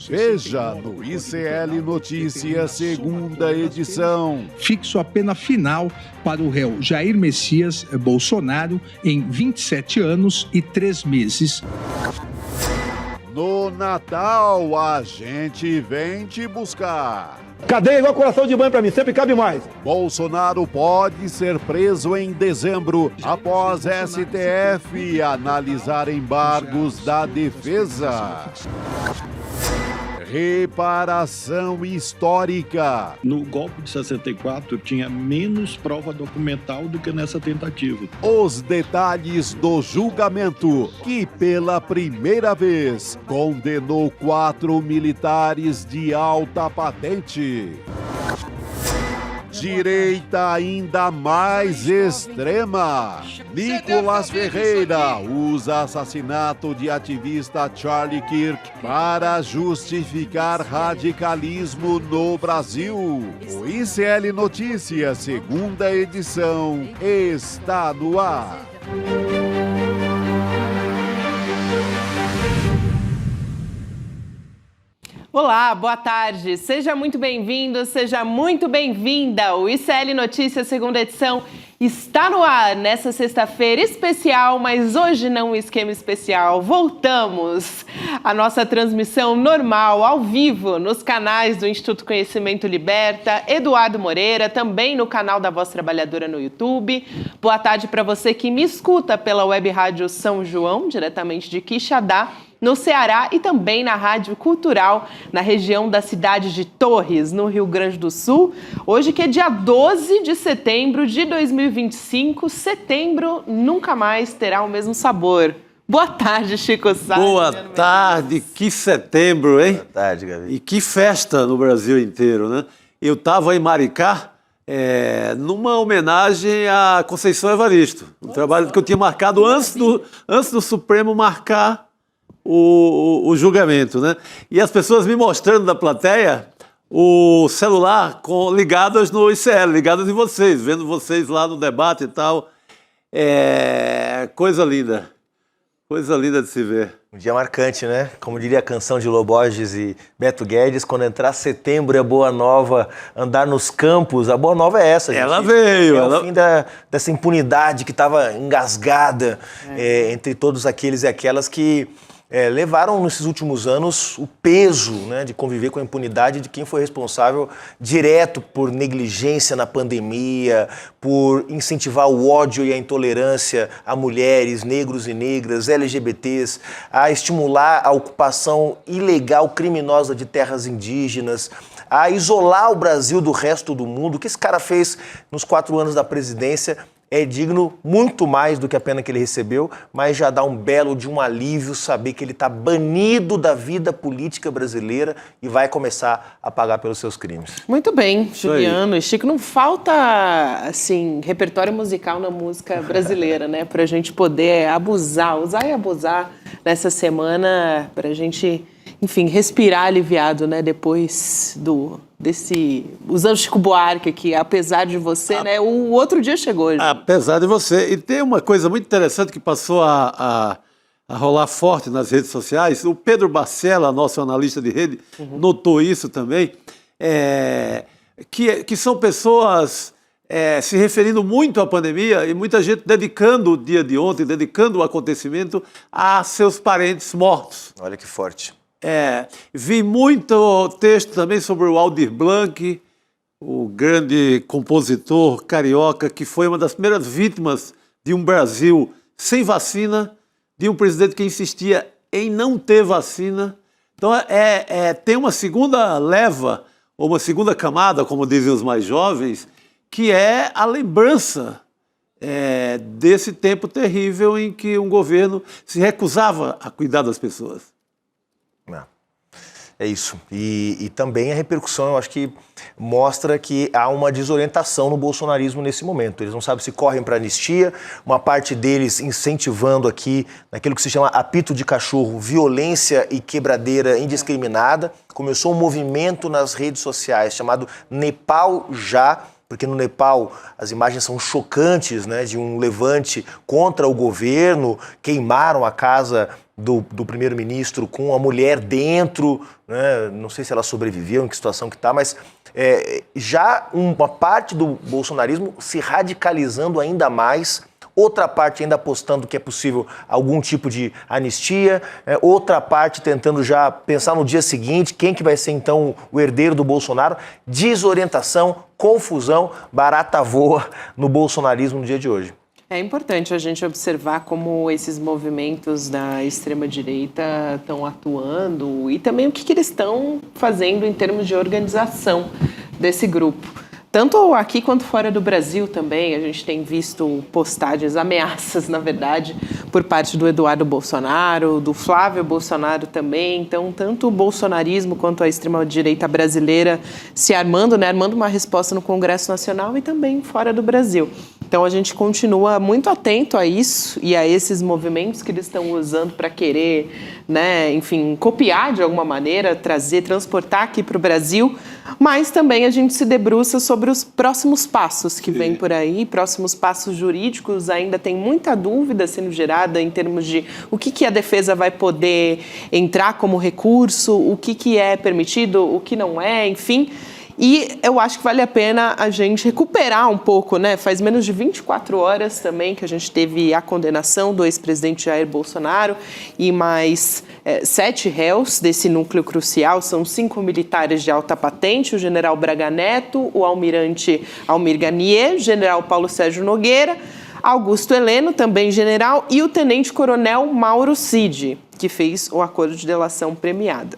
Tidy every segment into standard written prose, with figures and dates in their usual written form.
Veja no ICL Notícias, segunda edição. Fixo a pena final para o réu Jair Messias Bolsonaro em 27 anos e 3 meses. No Natal, a gente vem te buscar. Cadeia igual coração de mãe pra mim, sempre cabe mais. Bolsonaro pode ser preso em dezembro, após STF analisar embargos da defesa. Reparação histórica. No golpe de 64, tinha menos prova documental do que nessa tentativa. Os detalhes do julgamento, que pela primeira vez condenou 4 militares de alta patente. Direita ainda mais extrema. Nicolas Ferreira usa assassinato de ativista Charlie Kirk para justificar radicalismo no Brasil. O ICL Notícias, segunda edição, está no ar. Olá, boa tarde. Seja muito bem-vindo, seja muito bem-vinda. O ICL Notícias, segunda edição, está no ar nessa sexta-feira especial, mas hoje não um esquema especial. Voltamos à nossa transmissão normal, ao vivo, nos canais do Instituto Conhecimento Liberta, Eduardo Moreira, também no canal da Voz Trabalhadora no YouTube. Boa tarde para você que me escuta pela Web Rádio São João, diretamente de Quixadá, no Ceará, e também na Rádio Cultural, na região da cidade de Torres, no Rio Grande do Sul. Hoje que é dia 12 de setembro de 2025, setembro nunca mais terá o mesmo sabor. Boa tarde, Chico Sá. Boa tarde, que setembro, hein? Boa tarde, Gabi. E que festa no Brasil inteiro, né? Eu estava em Maricá, numa homenagem a Conceição Evaristo, um trabalho que eu tinha marcado antes do Supremo marcar o julgamento, né? E as pessoas me mostrando da plateia o celular ligadas no ICL, ligadas em vocês, vendo vocês lá no debate e tal. Coisa linda de se ver. Um dia marcante, né? Como diria a canção de Lô Borges e Beto Guedes, quando entrar setembro é boa nova, andar nos campos, a boa nova é essa, gente. Ela veio. É o fim dessa impunidade que estava engasgada entre todos aqueles e aquelas que levaram nesses últimos anos o peso, né, de conviver com a impunidade de quem foi responsável direto por negligência na pandemia, por incentivar o ódio e a intolerância a mulheres, negros e negras, LGBTs, a estimular a ocupação ilegal, criminosa de terras indígenas, a isolar o Brasil do resto do mundo. O que esse cara fez nos 4 anos da presidência é digno muito mais do que a pena que ele recebeu, mas já dá um alívio saber que ele está banido da vida política brasileira e vai começar a pagar pelos seus crimes. Muito bem, Juliano e Chico. Não falta, assim, repertório musical na música brasileira, né? Pra gente poder usar e abusar nessa semana, pra gente, enfim, respirar aliviado, né? Depois usando Chico Buarque aqui, apesar de você, né? O outro dia chegou. Apesar de você. E tem uma coisa muito interessante que passou a rolar forte nas redes sociais. O Pedro Barcela, nosso analista de rede, notou isso também, que são pessoas se referindo muito à pandemia e muita gente dedicando o dia de ontem, dedicando o acontecimento a seus parentes mortos. Olha que forte. Vi muito texto também sobre o Aldir Blanc, o grande compositor carioca, que foi uma das primeiras vítimas de um Brasil sem vacina, de um presidente que insistia em não ter vacina. Então, tem uma segunda leva, ou uma segunda camada, como dizem os mais jovens, que é a lembrança desse tempo terrível em que um governo se recusava a cuidar das pessoas. É isso. E também a repercussão, eu acho que mostra que há uma desorientação no bolsonarismo nesse momento. Eles não sabem se correm para anistia, uma parte deles incentivando aqui, naquilo que se chama apito de cachorro, violência e quebradeira indiscriminada. Começou um movimento nas redes sociais chamado Nepal Já, porque no Nepal as imagens são chocantes, né, de um levante contra o governo, queimaram a casa do primeiro-ministro com a mulher dentro, né? Não sei se ela sobreviveu, em que situação que está, mas já uma parte do bolsonarismo se radicalizando ainda mais, outra parte ainda apostando que é possível algum tipo de anistia, outra parte tentando já pensar no dia seguinte, quem que vai ser então o herdeiro do Bolsonaro, desorientação, confusão, barata voa no bolsonarismo no dia de hoje. É importante a gente observar como esses movimentos da extrema-direita estão atuando e também o que eles estão fazendo em termos de organização desse grupo. Tanto aqui quanto fora do Brasil também, a gente tem visto postagens, ameaças, na verdade, por parte do Eduardo Bolsonaro, do Flávio Bolsonaro também. Então, tanto o bolsonarismo quanto a extrema-direita brasileira se armando, né, armando uma resposta no Congresso Nacional e também fora do Brasil. Então, a gente continua muito atento a isso e a esses movimentos que eles estão usando para querer, né, enfim, copiar de alguma maneira, trazer, transportar aqui para o Brasil, mas também a gente se debruça sobre os próximos passos que vêm por aí, próximos passos jurídicos. Ainda tem muita dúvida sendo gerada em termos de o que a defesa vai poder entrar como recurso, o que é permitido, o que não é, enfim. E eu acho que vale a pena a gente recuperar um pouco, né? Faz menos de 24 horas também que a gente teve a condenação do ex-presidente Jair Bolsonaro e mais 7 réus desse núcleo crucial. São 5 militares de alta patente, o general Braga Neto, o almirante Almir Garnier, o general Paulo Sérgio Nogueira, Augusto Heleno, também general, e o tenente-coronel Mauro Cid, que fez o acordo de delação premiada.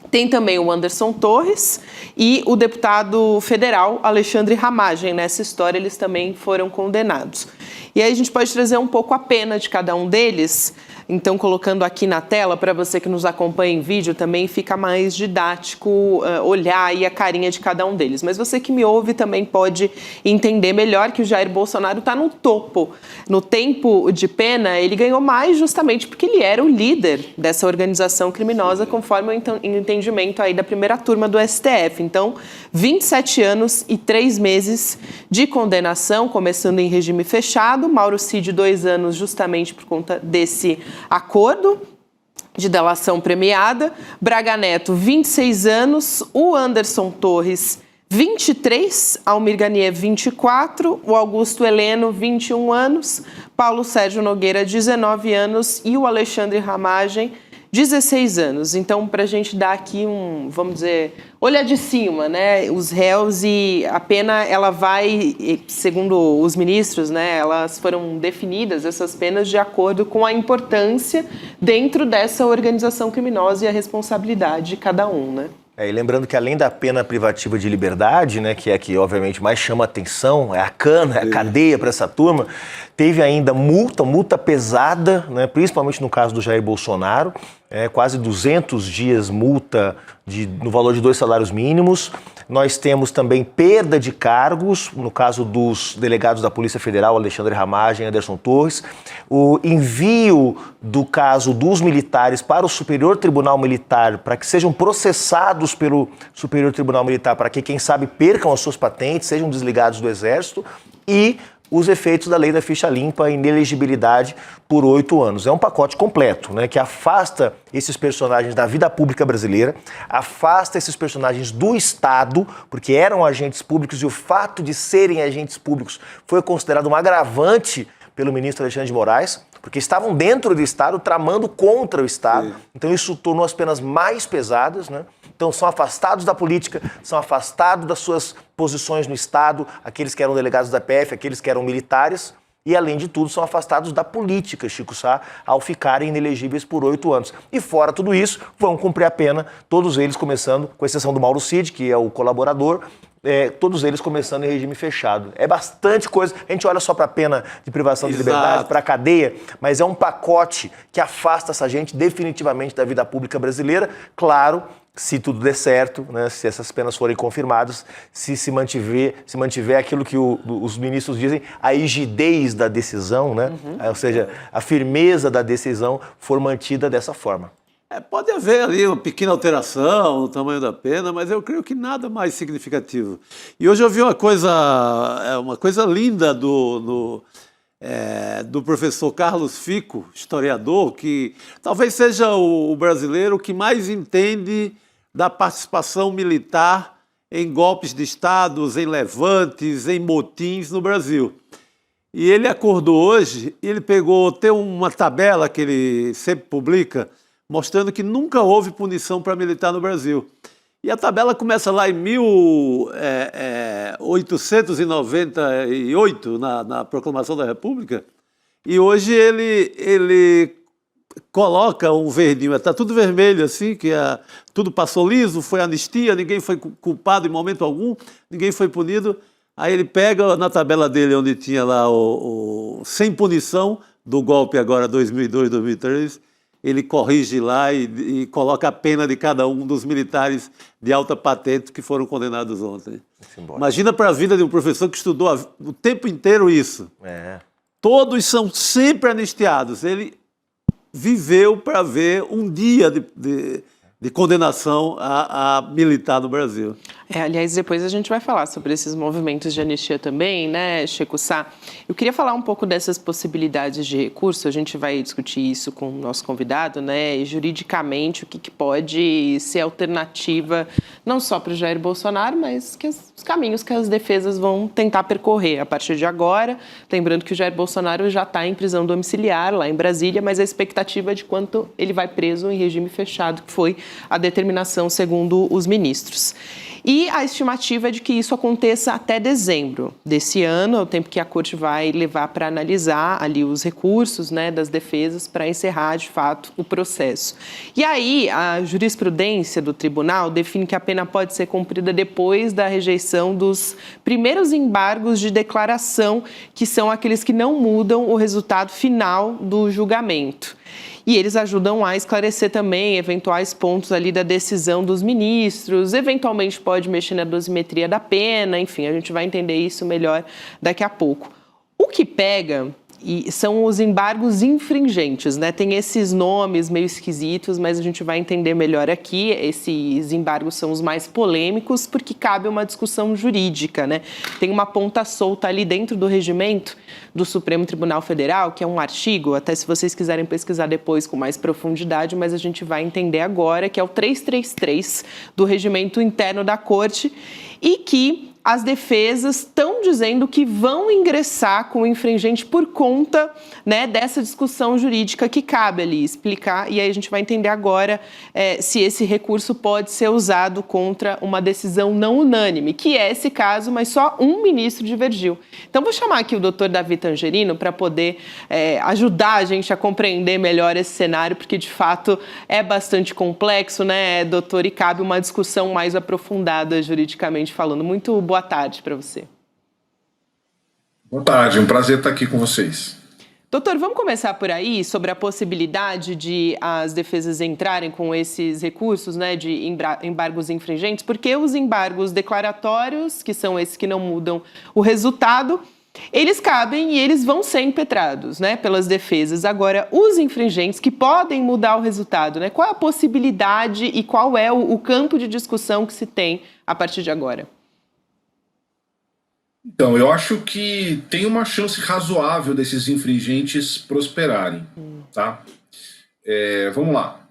Tem também o Anderson Torres e o deputado federal Alexandre Ramagem. Nessa história, eles também foram condenados. E aí a gente pode trazer um pouco a pena de cada um deles. Então, colocando aqui na tela, para você que nos acompanha em vídeo, também fica mais didático olhar aí a carinha de cada um deles. Mas você que me ouve também pode entender melhor que o Jair Bolsonaro está no topo. No tempo de pena, ele ganhou mais justamente porque ele era o líder dessa organização criminosa, conforme o entendimento aí da primeira turma do STF. Então, 27 anos e 3 meses de condenação, começando em regime fechado. Mauro Cid, 2 anos, justamente por conta desse acordo de delação premiada. Braga Neto, 26 anos. O Anderson Torres, 23. Almir Garnier, 24. O Augusto Heleno, 21 anos. Paulo Sérgio Nogueira, 19 anos. E o Alexandre Ramagem, 16 anos. Então, para a gente dar aqui vamos dizer, olhar de cima, né, os réus, e a pena, ela vai, segundo os ministros, né, elas foram definidas, essas penas, de acordo com a importância dentro dessa organização criminosa e a responsabilidade de cada um, né. E lembrando que além da pena privativa de liberdade, né, que é a que obviamente mais chama atenção, é a cana, é a cadeia para essa turma, teve ainda multa pesada, né, principalmente no caso do Jair Bolsonaro, quase 200 dias multa no valor de 2 salários mínimos. Nós temos também perda de cargos, no caso dos delegados da Polícia Federal, Alexandre Ramagem e Anderson Torres, o envio do caso dos militares para o Superior Tribunal Militar, para que sejam processados pelo Superior Tribunal Militar, para que, quem sabe, percam as suas patentes, sejam desligados do Exército, e os efeitos da lei da ficha limpa e inelegibilidade por 8 anos. É um pacote completo, né, que afasta esses personagens da vida pública brasileira, afasta esses personagens do Estado, porque eram agentes públicos e o fato de serem agentes públicos foi considerado um agravante pelo ministro Alexandre de Moraes, porque estavam dentro do Estado tramando contra o Estado. Então isso tornou as penas mais pesadas, né? Então são afastados da política, são afastados das suas posições no Estado, aqueles que eram delegados da PF, aqueles que eram militares, e além de tudo são afastados da política, Chico Sá, ao ficarem inelegíveis por 8 anos. E fora tudo isso, vão cumprir a pena, todos eles começando, com exceção do Mauro Cid, que é o colaborador, todos eles começando em regime fechado. É bastante coisa. A gente olha só para a pena de privação de liberdade, para a cadeia, mas é um pacote que afasta essa gente definitivamente da vida pública brasileira. Claro, se tudo der certo, né, se essas penas forem confirmadas, se mantiver aquilo que os ministros dizem, a rigidez da decisão, né, ou seja, a firmeza da decisão for mantida dessa forma. Pode haver ali uma pequena alteração no tamanho da pena, mas eu creio que nada mais significativo. E hoje eu vi uma coisa linda do professor Carlos Fico, historiador, que talvez seja o brasileiro que mais entende da participação militar em golpes de estados, em levantes, em motins no Brasil. E ele acordou hoje, ele tem uma tabela que ele sempre publica, mostrando que nunca houve punição para militar no Brasil. E a tabela começa lá em 1898, na Proclamação da República, e hoje ele coloca um verdinho, está tudo vermelho assim, tudo passou liso, foi anistia, ninguém foi culpado em momento algum, ninguém foi punido. Aí ele pega na tabela dele, onde tinha lá o sem punição do golpe agora 2002, 2003, ele corrige lá e coloca a pena de cada um dos militares de alta patente que foram condenados ontem. Imagina para a vida de um professor que estudou o tempo inteiro isso. Todos são sempre anistiados. Ele viveu para ver um dia de condenação a militar no Brasil. Aliás, depois a gente vai falar sobre esses movimentos de anistia também, né, Checo Sá? Eu queria falar um pouco dessas possibilidades de recurso, a gente vai discutir isso com o nosso convidado, né, e juridicamente o que pode ser alternativa, não só para o Jair Bolsonaro, mas os caminhos que as defesas vão tentar percorrer a partir de agora. Lembrando que o Jair Bolsonaro já está em prisão domiciliar lá em Brasília, mas a expectativa é de quanto ele vai preso em regime fechado, que foi a determinação segundo os ministros. E a estimativa é de que isso aconteça até dezembro desse ano, é o tempo que a Corte vai levar para analisar ali os recursos, né, das defesas para encerrar, de fato, o processo. E aí, a jurisprudência do tribunal define que a pena pode ser cumprida depois da rejeição dos primeiros embargos de declaração, que são aqueles que não mudam o resultado final do julgamento. E eles ajudam a esclarecer também eventuais pontos ali da decisão dos ministros, eventualmente pode mexer na dosimetria da pena, enfim, a gente vai entender isso melhor daqui a pouco. O que pega são os embargos infringentes, né? Tem esses nomes meio esquisitos, mas a gente vai entender melhor aqui. Esses embargos são os mais polêmicos porque cabe uma discussão jurídica, né? Tem uma ponta solta ali dentro do regimento do Supremo Tribunal Federal, que é um artigo, até se vocês quiserem pesquisar depois com mais profundidade, mas a gente vai entender agora, que é o 333 do regimento interno da Corte, e que as defesas estão dizendo que vão ingressar com o infringente por conta, né, dessa discussão jurídica que cabe ali explicar, e aí a gente vai entender agora se esse recurso pode ser usado contra uma decisão não unânime, que é esse caso, mas só um ministro divergiu. Então vou chamar aqui o doutor Davi Tangerino para poder ajudar a gente a compreender melhor esse cenário, porque de fato é bastante complexo, né, doutor, e cabe uma discussão mais aprofundada juridicamente falando. Muito boa tarde para você. Boa tarde, um prazer estar aqui com vocês. Doutor, vamos começar por aí, sobre a possibilidade de as defesas entrarem com esses recursos, né, de embargos infringentes, porque os embargos declaratórios, que são esses que não mudam o resultado, eles cabem e eles vão ser impetrados, né, pelas defesas. Agora, os infringentes que podem mudar o resultado, né, qual é a possibilidade e qual é o campo de discussão que se tem a partir de agora? Então, eu acho que tem uma chance razoável desses infringentes prosperarem, tá? Vamos lá.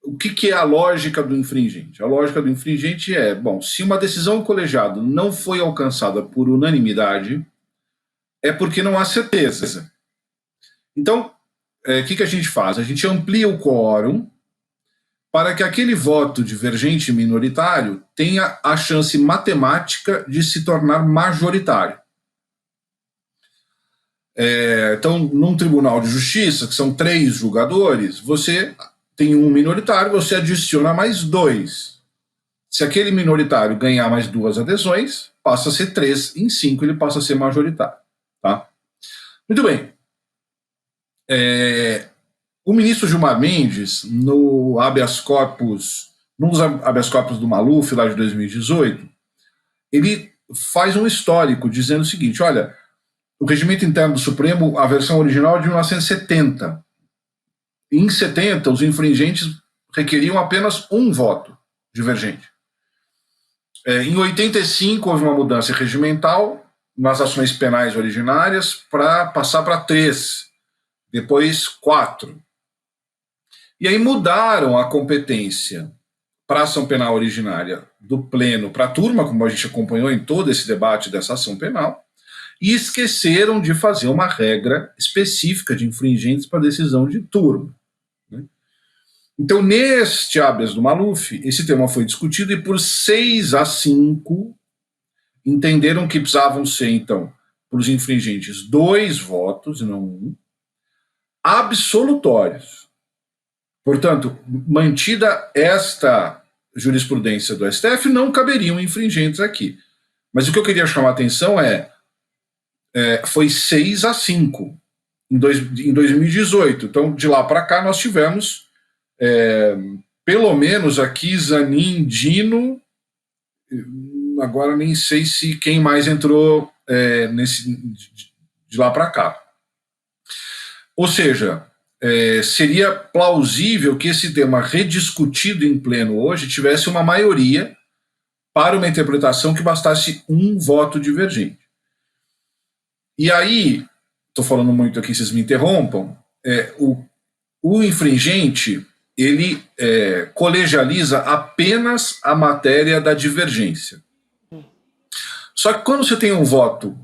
O que é a lógica do infringente? A lógica do infringente é, bom, se uma decisão colegiada não foi alcançada por unanimidade, é porque não há certeza. Então, o que a gente faz? A gente amplia o quórum para que aquele voto divergente minoritário tenha a chance matemática de se tornar majoritário. Então, num tribunal de justiça, que são 3 julgadores, você tem um minoritário, você adiciona mais 2. Se aquele minoritário ganhar mais 2 adesões, passa a ser 3, em 5 ele passa a ser majoritário. Tá? Muito bem. O ministro Gilmar Mendes, nos habeas corpus do Maluf, lá de 2018, ele faz um histórico dizendo o seguinte, olha, o regimento interno do Supremo, a versão original é de 1970. Em 70, os infringentes requeriam apenas um voto divergente. Em 85, houve uma mudança regimental nas ações penais originárias para passar para 3, depois 4. E aí mudaram a competência para a ação penal originária do pleno para a turma, como a gente acompanhou em todo esse debate dessa ação penal, e esqueceram de fazer uma regra específica de infringentes para decisão de turma. Então, neste habeas do Maluf, esse tema foi discutido e por 6-5 entenderam que precisavam ser, então, para os infringentes 2 votos, e não 1, absolutórios. Portanto, mantida esta jurisprudência do STF, não caberiam infringentes aqui. Mas o que eu queria chamar a atenção foi 6-5 em 2018. Então, de lá para cá, nós tivemos pelo menos aqui Zanin, Dino, agora nem sei se quem mais entrou de lá para cá. Ou seja, seria plausível que esse tema rediscutido em pleno hoje tivesse uma maioria para uma interpretação que bastasse um voto divergente. E aí, estou falando muito aqui, vocês me interrompam, o infringente, ele colegializa apenas a matéria da divergência. Só que quando você tem um voto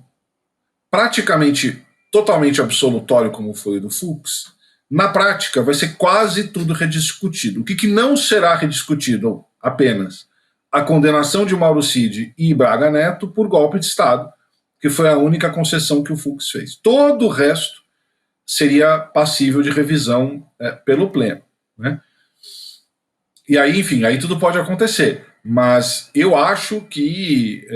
praticamente totalmente absolutório, como foi o do Fux, na prática vai ser quase tudo rediscutido. O que não será rediscutido apenas? A condenação de Mauro Cid e Braga Neto por golpe de Estado, que foi a única concessão que o Fux fez. Todo o resto seria passível de revisão pelo pleno. Né? E aí, enfim, aí tudo pode acontecer. Mas eu acho que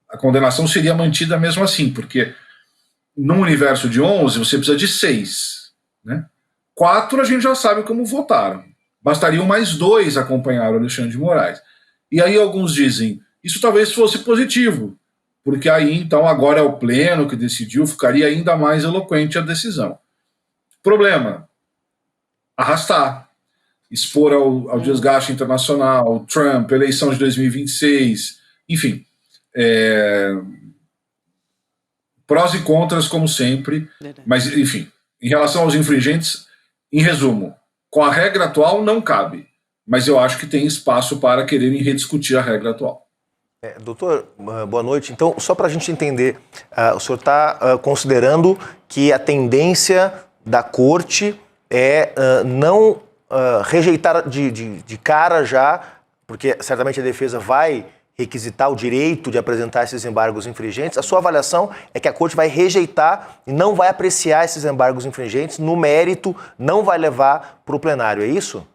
a condenação seria mantida mesmo assim, porque num universo de 11 você precisa de 6. Né? 4 a gente já sabe como votaram. Bastariam mais 2 acompanhar o Alexandre de Moraes. E aí alguns dizem, isso talvez fosse positivo, porque aí então agora é o pleno que decidiu, ficaria ainda mais eloquente a decisão. Problema, arrastar, expor ao desgaste internacional, Trump, eleição de 2026, enfim, prós e contras como sempre, mas enfim, em relação aos infringentes, em resumo, com a regra atual não cabe, mas eu acho que tem espaço para quererem rediscutir a regra atual. Doutor, boa noite. Então, só para a gente entender, o senhor está considerando que a tendência da corte é não rejeitar de cara já, porque certamente a defesa vai requisitar o direito de apresentar esses embargos infringentes. A sua avaliação é que a corte vai rejeitar e não vai apreciar esses embargos infringentes, no mérito, não vai levar para o plenário, é isso?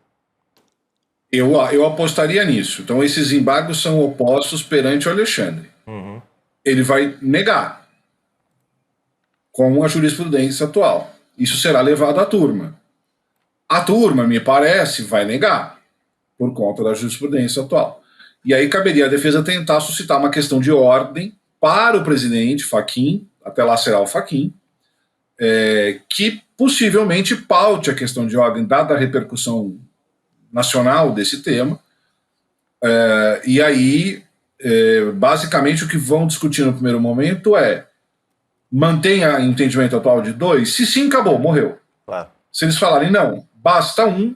Eu apostaria nisso. Então, esses embargos são opostos perante o Alexandre. Uhum. Ele vai negar com a jurisprudência atual. Isso será levado à turma. A turma, me parece, vai negar por conta da jurisprudência atual. E aí caberia à defesa tentar suscitar uma questão de ordem para o presidente Fachin, até lá será o Fachin, que possivelmente paute a questão de ordem, dada a repercussão nacional desse tema, e aí, basicamente, o que vão discutir no primeiro momento mantenha o entendimento atual de 2, se sim, acabou, morreu. Claro. Se eles falarem não, basta 1,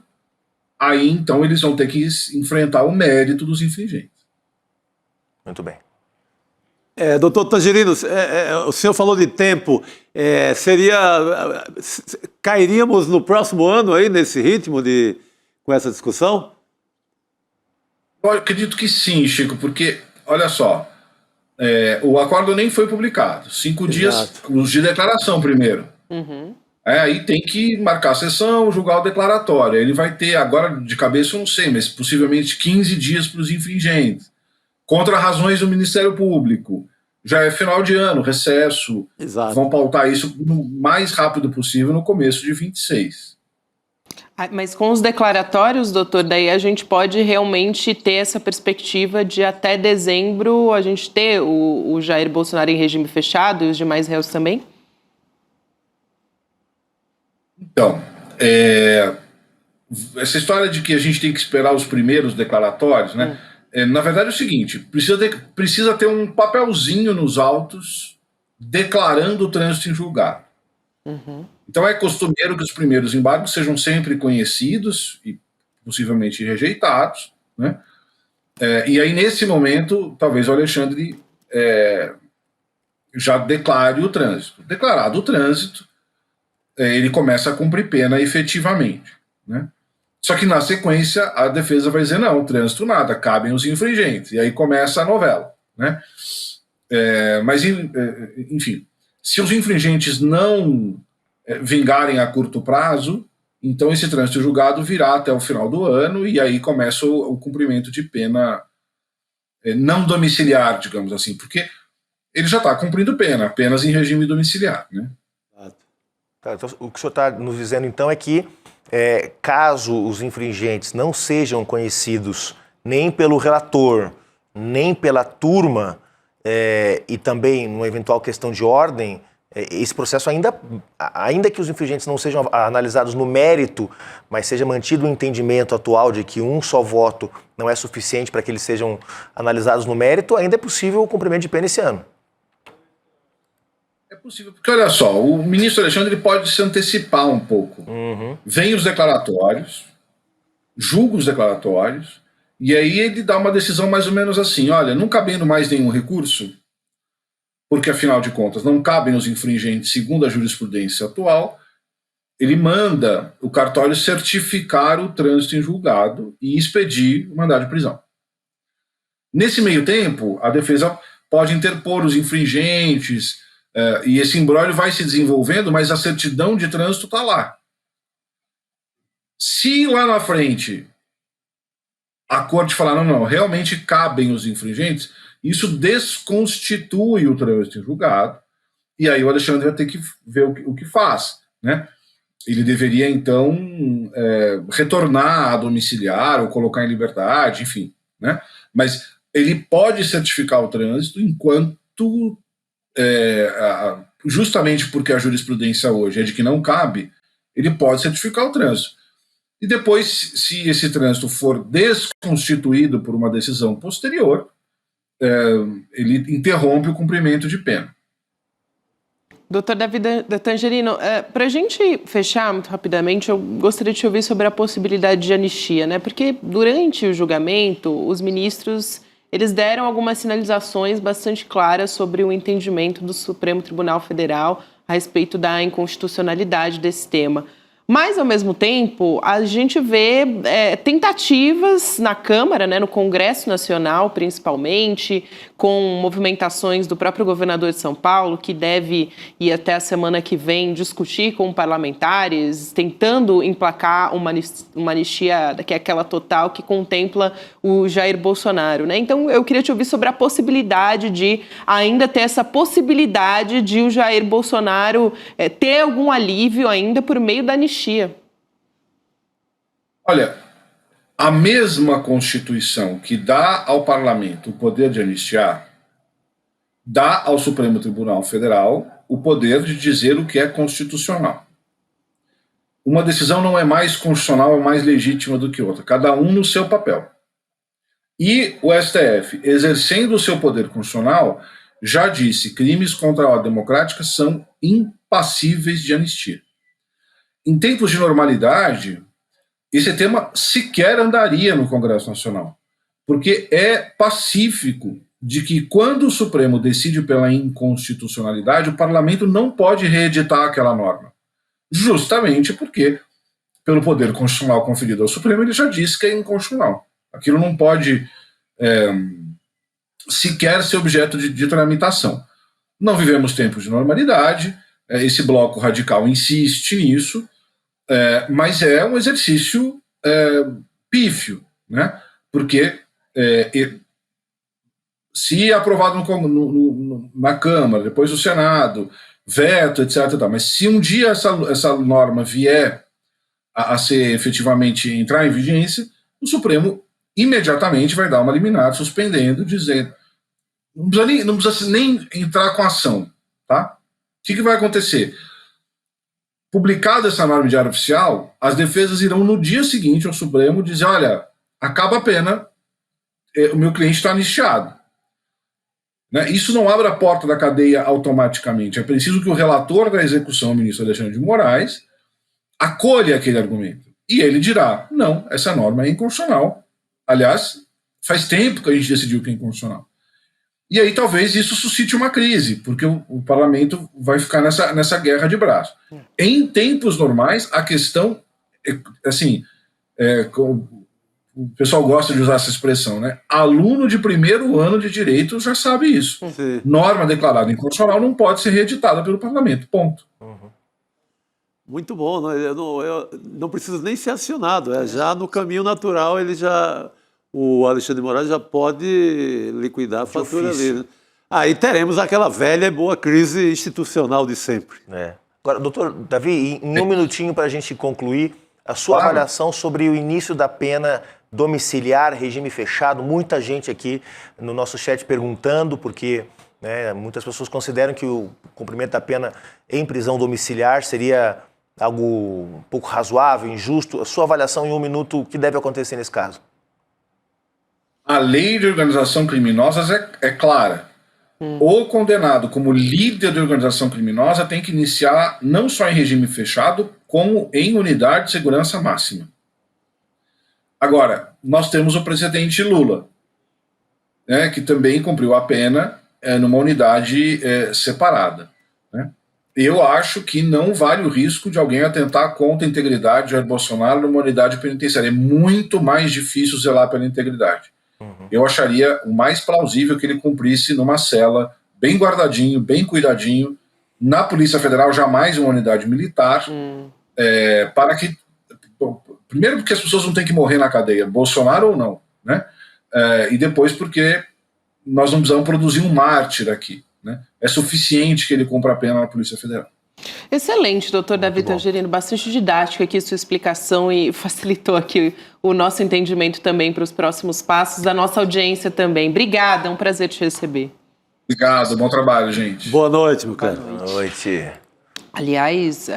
aí então eles vão ter que enfrentar o mérito dos infringentes. Muito bem. Doutor Tangerino, o senhor falou de tempo, cairíamos no próximo ano aí nesse ritmo com essa discussão? Eu acredito que sim, Chico, porque, olha só, o acordo nem foi publicado. 5 dias de declaração primeiro. Uhum. Aí tem que marcar a sessão, julgar o declaratório. Ele vai ter, agora de cabeça eu não sei, mas possivelmente 15 dias para os infringentes. Contra razões do Ministério Público. Já é final de ano, recesso. Exato. Vão pautar isso no mais rápido possível no começo de 26. Mas com os declaratórios, doutor, daí a gente pode realmente ter essa perspectiva de até dezembro a gente ter o Jair Bolsonaro em regime fechado e os demais réus também? Então, essa história de que a gente tem que esperar os primeiros declaratórios, né? Na verdade é o seguinte, precisa ter um papelzinho nos autos declarando o trânsito em julgado. Então é costumeiro que os primeiros embargos sejam sempre conhecidos e possivelmente rejeitados, né? E aí, nesse momento, talvez o Alexandre já declare o trânsito. Declarado o trânsito, ele começa a cumprir pena efetivamente, né? Só que, na sequência, a defesa vai dizer, não, o trânsito nada, cabem os infringentes. E aí começa a novela, né? Mas, enfim, se os infringentes não vingarem a curto prazo, então esse trânsito julgado virá até o final do ano e aí começa o cumprimento de pena não domiciliar, digamos assim, porque ele já está cumprindo pena, apenas em regime domiciliar, né? Tá, então, o que o senhor está nos dizendo, então, é que caso os infringentes não sejam conhecidos nem pelo relator, nem pela turma, e também numa eventual questão de ordem, esse processo, ainda que os infringentes não sejam analisados no mérito, mas seja mantido o entendimento atual de que um só voto não é suficiente para que eles sejam analisados no mérito, ainda é possível o cumprimento de pena esse ano. É possível, porque olha só, o ministro Alexandre pode se antecipar um pouco. Vem os declaratórios, julga os declaratórios, e aí ele dá uma decisão mais ou menos assim, olha, não cabendo mais nenhum recurso, porque afinal de contas não cabem os infringentes segundo a jurisprudência atual, ele manda o cartório certificar o trânsito em julgado e expedir o mandado de prisão. Nesse meio tempo, a defesa pode interpor os infringentes, e esse imbróglio vai se desenvolvendo, mas a certidão de trânsito está lá. Se lá na frente a corte falar, não, realmente cabem os infringentes, isso desconstitui o trânsito em julgado, e aí o Alexandre vai ter que ver o que faz, né? Ele deveria, então, retornar a domiciliar ou colocar em liberdade, enfim, né? Mas ele pode certificar o trânsito enquanto, justamente porque a jurisprudência hoje é de que não cabe, ele pode certificar o trânsito. E depois, se esse trânsito for desconstituído por uma decisão posterior, ele interrompe o cumprimento de pena. Doutor Davi D'Angelino, para a gente fechar muito rapidamente, eu gostaria de te ouvir sobre a possibilidade de anistia, né? Porque durante o julgamento, os ministros eles deram algumas sinalizações bastante claras sobre o entendimento do Supremo Tribunal Federal a respeito da inconstitucionalidade desse tema. Mas, ao mesmo tempo, a gente vê tentativas na Câmara, né, no Congresso Nacional, principalmente, com movimentações do próprio governador de São Paulo, que deve ir até a semana que vem discutir com parlamentares, tentando emplacar uma anistia, que é aquela total, que contempla o Jair Bolsonaro, né? Então, eu queria te ouvir sobre a possibilidade de ainda ter essa possibilidade de o Jair Bolsonaro ter algum alívio ainda por meio da anistia. Olha, a mesma Constituição que dá ao parlamento o poder de anistiar, dá ao Supremo Tribunal Federal o poder de dizer o que é constitucional. Uma decisão não é mais constitucional ou mais legítima do que outra, cada um no seu papel. E o STF, exercendo o seu poder constitucional, já disse que crimes contra a ordem democrática são impassíveis de anistia. Em tempos de normalidade, esse tema sequer andaria no Congresso Nacional, porque é pacífico de que quando o Supremo decide pela inconstitucionalidade, o parlamento não pode reeditar aquela norma, justamente porque, pelo poder constitucional conferido ao Supremo, ele já disse que é inconstitucional. Aquilo não pode sequer ser objeto de tramitação. Não vivemos tempos de normalidade, esse bloco radical insiste nisso, mas é um exercício pífio, né? Porque se aprovado na Câmara, depois no Senado, veto, etc. Mas se um dia essa norma vier a ser efetivamente entrar em vigência, o Supremo imediatamente vai dar uma liminar suspendendo, dizendo não precisa nem entrar com ação, tá? O que vai acontecer? Publicada essa norma em Diário Oficial, as defesas irão no dia seguinte ao Supremo dizer, olha, acaba a pena, o meu cliente está anistiado. Né? Isso não abre a porta da cadeia automaticamente. É preciso que o relator da execução, o ministro Alexandre de Moraes, acolha aquele argumento. E ele dirá, não, essa norma é inconstitucional. Aliás, faz tempo que a gente decidiu que é inconstitucional. E aí talvez isso suscite uma crise, porque o parlamento vai ficar nessa guerra de braço. Em tempos normais, a questão, assim, o pessoal gosta de usar essa expressão, né? Aluno de primeiro ano de direito já sabe isso. Sim. Norma declarada inconstitucional não pode ser reeditada pelo parlamento, ponto. Muito bom, eu não preciso nem ser acionado, já no caminho natural o Alexandre de Moraes já pode liquidar a fatura ali. Né? Aí teremos aquela velha e boa crise institucional de sempre. Agora, doutor Davi, em um minutinho para a gente concluir, a sua avaliação sobre o início da pena domiciliar, regime fechado. Muita gente aqui no nosso chat perguntando, porque muitas pessoas consideram que o cumprimento da pena em prisão domiciliar seria algo um pouco razoável, injusto. A sua avaliação em um minuto, o que deve acontecer nesse caso? A lei de organização criminosa é clara. O condenado como líder de organização criminosa tem que iniciar não só em regime fechado, como em unidade de segurança máxima. Agora, nós temos o presidente Lula, que também cumpriu a pena numa unidade separada. Né? Eu acho que não vale o risco de alguém atentar contra a integridade de Jair Bolsonaro numa unidade penitenciária. É muito mais difícil zelar pela integridade. Eu acharia o mais plausível que ele cumprisse numa cela, bem guardadinho, bem cuidadinho, na Polícia Federal, jamais em uma unidade militar, para que... Primeiro porque as pessoas não têm que morrer na cadeia, Bolsonaro ou não, né? E depois porque nós não precisamos produzir um mártir aqui, né? É suficiente que ele cumpra a pena na Polícia Federal. Excelente, doutor Davi Tangerino, bastante didático aqui sua explicação e facilitou aqui o nosso entendimento também para os próximos passos, da nossa audiência também. Obrigada, é um prazer te receber. Obrigado, bom trabalho, gente. Boa noite, meu cara. Boa noite. Aliás,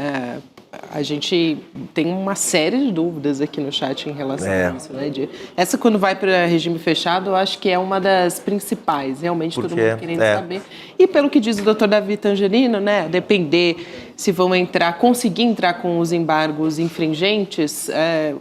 a gente tem uma série de dúvidas aqui no chat em relação a isso, né? Essa, quando vai para regime fechado, eu acho que é uma das principais, realmente todo mundo querendo saber. E pelo que diz o doutor Davi Tangerino, né? Depender se vão conseguir entrar com os embargos infringentes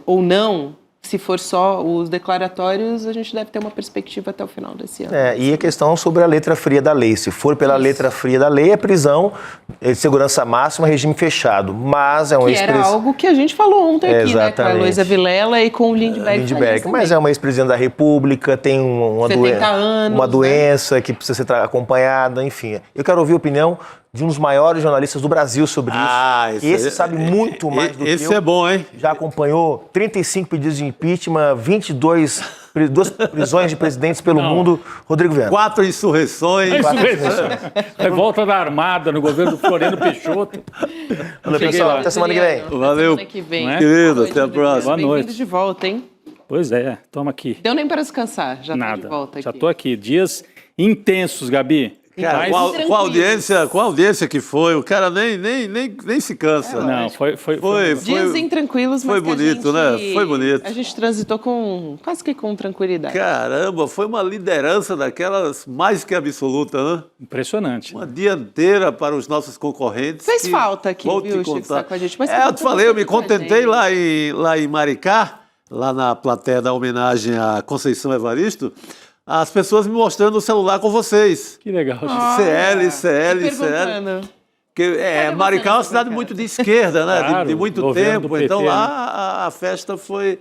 ou não. Se for só os declaratórios, a gente deve ter uma perspectiva até o final desse ano. E a questão sobre a letra fria da lei. Se for pela letra fria da lei, é prisão de segurança máxima, regime fechado. Mas é uma era algo que a gente falou ontem aqui, exatamente, né? Com a Heloísa Vilela e com o Lindbergh. Mas é uma ex-presidente da República, tem uma doença que precisa ser acompanhada, enfim. Eu quero ouvir a opinião de um dos maiores jornalistas do Brasil sobre isso. Esse sabe muito mais do que eu. Esse é bom, hein? Já acompanhou 35 pedidos de impeachment, 22 prisões de presidentes pelo mundo. Rodrigo Viana. 4 insurreições. Revolta da Armada no governo do Floriano Peixoto. Valeu, pessoal. Até semana que vem. Valeu. Semana que vem. Querido, até a próxima. Boa noite. Bem-vindo de volta, hein? Pois é, toma aqui. Deu nem para descansar, já tá de volta aqui. Já tô aqui. Dias intensos, Gabi. Cara, com a audiência que foi, o cara nem se cansa. Não, foi dias intranquilos, mas foi bonito, né? Foi bonito. A gente transitou quase que com tranquilidade. Caramba, foi uma liderança daquelas mais que absoluta, né? Impressionante. Uma dianteira para os nossos concorrentes. Fez falta aqui, viu, Chico, estar com a gente. Mas eu te falei, eu me contentei lá em Maricá, lá na plateia da homenagem à Conceição Evaristo, as pessoas me mostrando o celular com vocês. Que legal. CL. Maricá é uma cidade muito de esquerda, né? Claro, de muito tempo. Então lá a festa foi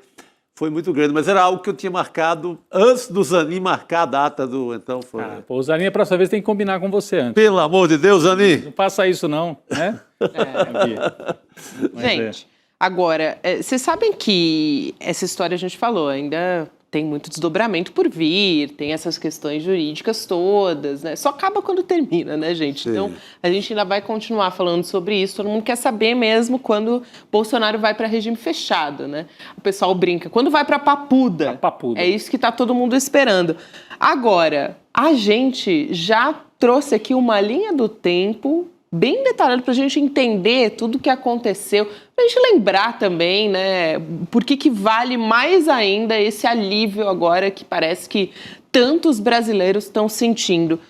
muito grande. Mas era algo que eu tinha marcado antes do Zanin marcar a data do... Então foi... O Zanin, a próxima vez, tem que combinar com você antes. Pelo amor de Deus, Zanin. Não faça isso, não, né? Gente, agora, vocês sabem que essa história a gente falou, ainda... Tem muito desdobramento por vir, tem essas questões jurídicas todas, né? Só acaba quando termina, né, gente? Sim. Então, a gente ainda vai continuar falando sobre isso. Todo mundo quer saber mesmo quando Bolsonaro vai para regime fechado, né? O pessoal brinca. Quando vai para Papuda. É isso que está todo mundo esperando. Agora, a gente já trouxe aqui uma linha do tempo bem detalhado para a gente entender tudo o que aconteceu, para a gente lembrar também, né, por que vale mais ainda esse alívio agora que parece que tantos brasileiros estão sentindo,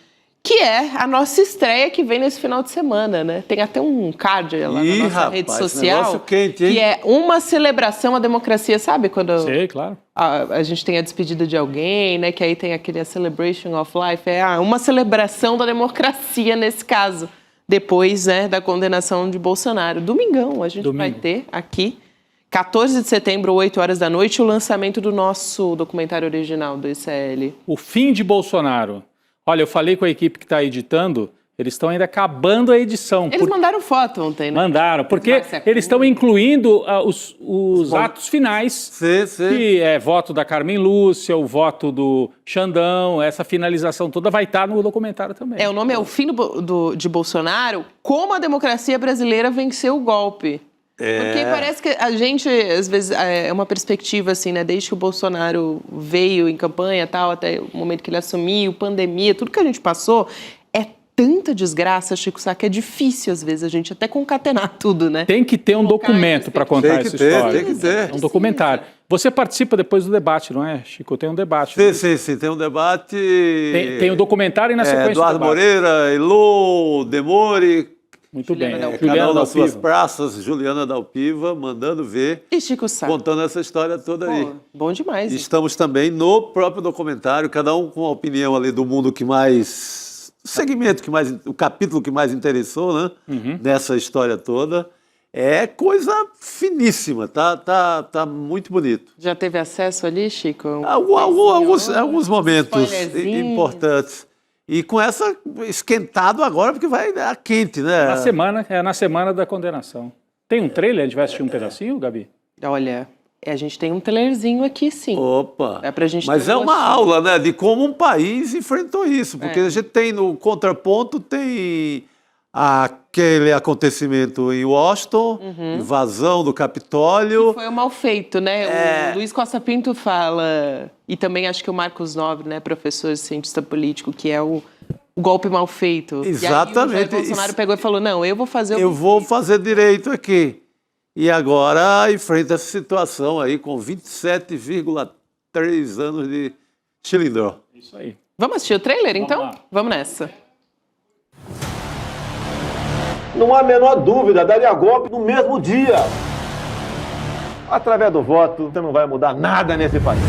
que é a nossa estreia que vem nesse final de semana, né? Tem até um card lá na nossa rede social, quente, hein? que é uma celebração à democracia, sabe? Quando Sei, claro. a gente tem a despedida de alguém, né? Que aí tem aquele Celebration of Life, uma celebração da democracia nesse caso, depois, né, da condenação de Bolsonaro. Domingão, a gente vai ter aqui, 14 de setembro, 8 horas da noite, o lançamento do nosso documentário original do ICL. O fim de Bolsonaro. Olha, eu falei com a equipe que está editando, eles estão ainda acabando a edição. Eles mandaram foto ontem, né? Mandaram, porque eles estão incluindo os atos finais, que é voto da Carmen Lúcia, o voto do Xandão, essa finalização toda vai estar no documentário também. O nome é O Fim de Bolsonaro, como a democracia brasileira venceu o golpe. Porque parece que a gente, às vezes, é uma perspectiva assim, né? Desde que o Bolsonaro veio em campanha, tal, até o momento que ele assumiu, pandemia, tudo que a gente passou, é tanta desgraça, Chico Sá, que é difícil, às vezes, a gente até concatenar tudo, né? Tem que ter um documento para contar essa história. Tem que ter. Um documentário. Você participa depois do debate, não é, Chico? Tem um debate. Sim, tem um debate. Tem um documentário e na sequência Eduardo Moreira, Elô, Demore. Muito bem. Canal das Suas Praças, Juliana Dalpiva, mandando ver. E Chico Sá. Contando essa história toda aí. Bom demais. Estamos também no próprio documentário, cada um com a opinião ali do mundo que mais... segmento que mais... o capítulo que mais interessou, né? Nessa história toda. É coisa finíssima, tá muito bonito. Já teve acesso ali, Chico? Alguns momentos importantes. E com essa esquentado agora, porque vai dar quente, né? Na semana da condenação. Tem um trailer? A gente vai assistir um pedacinho, Gabi? Olha, a gente tem um trailerzinho aqui, sim. Opa! É pra gente Mas é uma aula, né? De como um país enfrentou isso. Porque a gente tem no contraponto, tem aquele acontecimento em Washington, invasão do Capitólio. Que foi mal feito, né? O Luiz Costa Pinto fala, e também acho que o Marcos Nobre, né, professor cientista político, que é o golpe mal feito. Exatamente. E aí o Jair Bolsonaro pegou e falou, não, eu vou fazer Eu vou fazer direito aqui. E agora enfrenta essa situação aí com 27,3 anos de cilindro. Isso aí. Vamos assistir o trailer, então? Vamos nessa. Não há a menor dúvida, daria golpe no mesmo dia. Através do voto, você não vai mudar nada nesse país.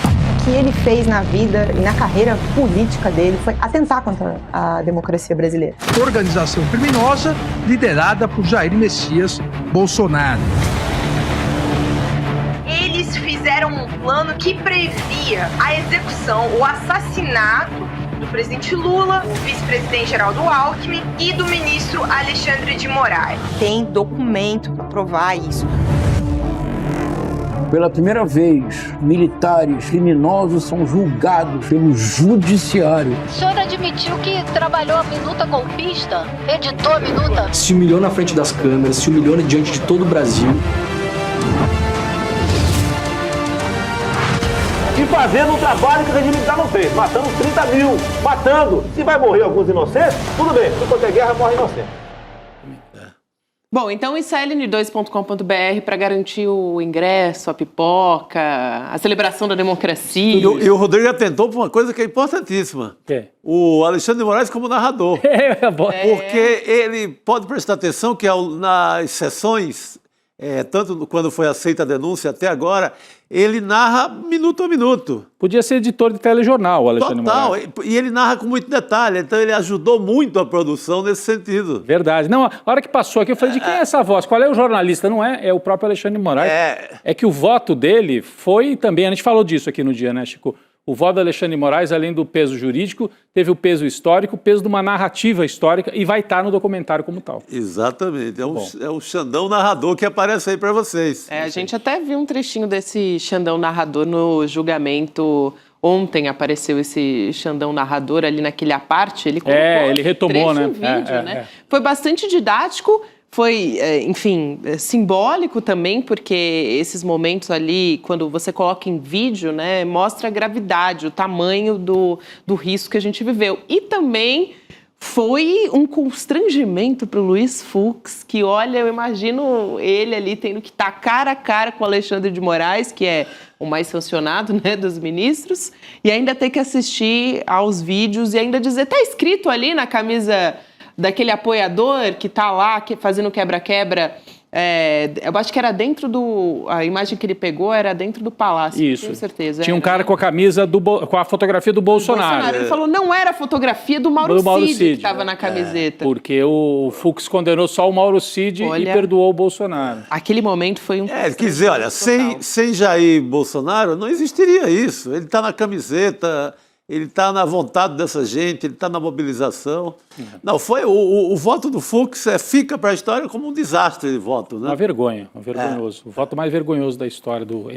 O que ele fez na vida e na carreira política dele foi atentar contra a democracia brasileira. Organização criminosa liderada por Jair Messias Bolsonaro. Eles fizeram um plano que previa a execução, o assassinato do presidente Lula, o vice-presidente Geraldo Alckmin e do ministro Alexandre de Moraes. Tem documento para provar isso. Pela primeira vez, militares criminosos são julgados pelo judiciário. O senhor admitiu que trabalhou a minuta golpista? Editou a minuta? Se humilhou na frente das câmeras, se humilhou diante de todo o Brasil. E fazendo um trabalho que o regime militar não fez, matando 30 mil, matando. Se vai morrer alguns inocentes, tudo bem, enquanto é guerra, morre inocente. Bom, então icln2.com.br para garantir o ingresso, a pipoca, a celebração da democracia. E o Rodrigo atentou para uma coisa que é importantíssima. O Alexandre de Moraes como narrador. Porque ele pode prestar atenção que nas sessões, tanto quando foi aceita a denúncia até agora, ele narra minuto a minuto. Podia ser editor de telejornal, o Alexandre Moraes. E ele narra com muito detalhe, então ele ajudou muito a produção nesse sentido. Verdade. Não, a hora que passou aqui, eu falei, de quem é essa voz? Qual é o jornalista? Não é, é o próprio Alexandre de Moraes. É que o voto dele foi também, a gente falou disso aqui no dia, né, Chico? O voto do Alexandre de Moraes, além do peso jurídico, teve o peso histórico, o peso de uma narrativa histórica e vai estar no documentário como tal. Exatamente. É o Xandão narrador que aparece aí para vocês. A gente até viu um trechinho desse Xandão narrador no julgamento. Ontem apareceu esse Xandão narrador ali naquele aparte. Ele colocou ele retomou, né? Vídeo, né? Foi bastante didático. Foi, enfim, simbólico também, porque esses momentos ali, quando você coloca em vídeo, né, mostra a gravidade, o tamanho do risco que a gente viveu. E também Foi um constrangimento para o Luiz Fux, que, olha, eu imagino ele ali tendo que estar cara a cara com o Alexandre de Moraes, que é o mais sancionado, né, dos ministros, e ainda ter que assistir aos vídeos e ainda dizer, tá escrito ali na camisa daquele apoiador que tá lá fazendo quebra-quebra. Eu acho que era dentro do... A imagem que ele pegou era dentro do palácio. Isso. Tenho certeza. Tinha um cara com a camisa, com a fotografia do Bolsonaro. Ele falou, não era a fotografia do Mauro Cid que estava na camiseta. Porque o Fux condenou só o Mauro Cid e perdoou o Bolsonaro. Aquele momento foi um... Quer dizer, olha, sem Jair Bolsonaro não existiria isso. Ele está na camiseta... Ele está na vontade dessa gente, ele está na mobilização. Não, foi o voto do Fux fica para a história como um desastre de voto, né? Uma vergonha, vergonhoso. O voto mais vergonhoso da história do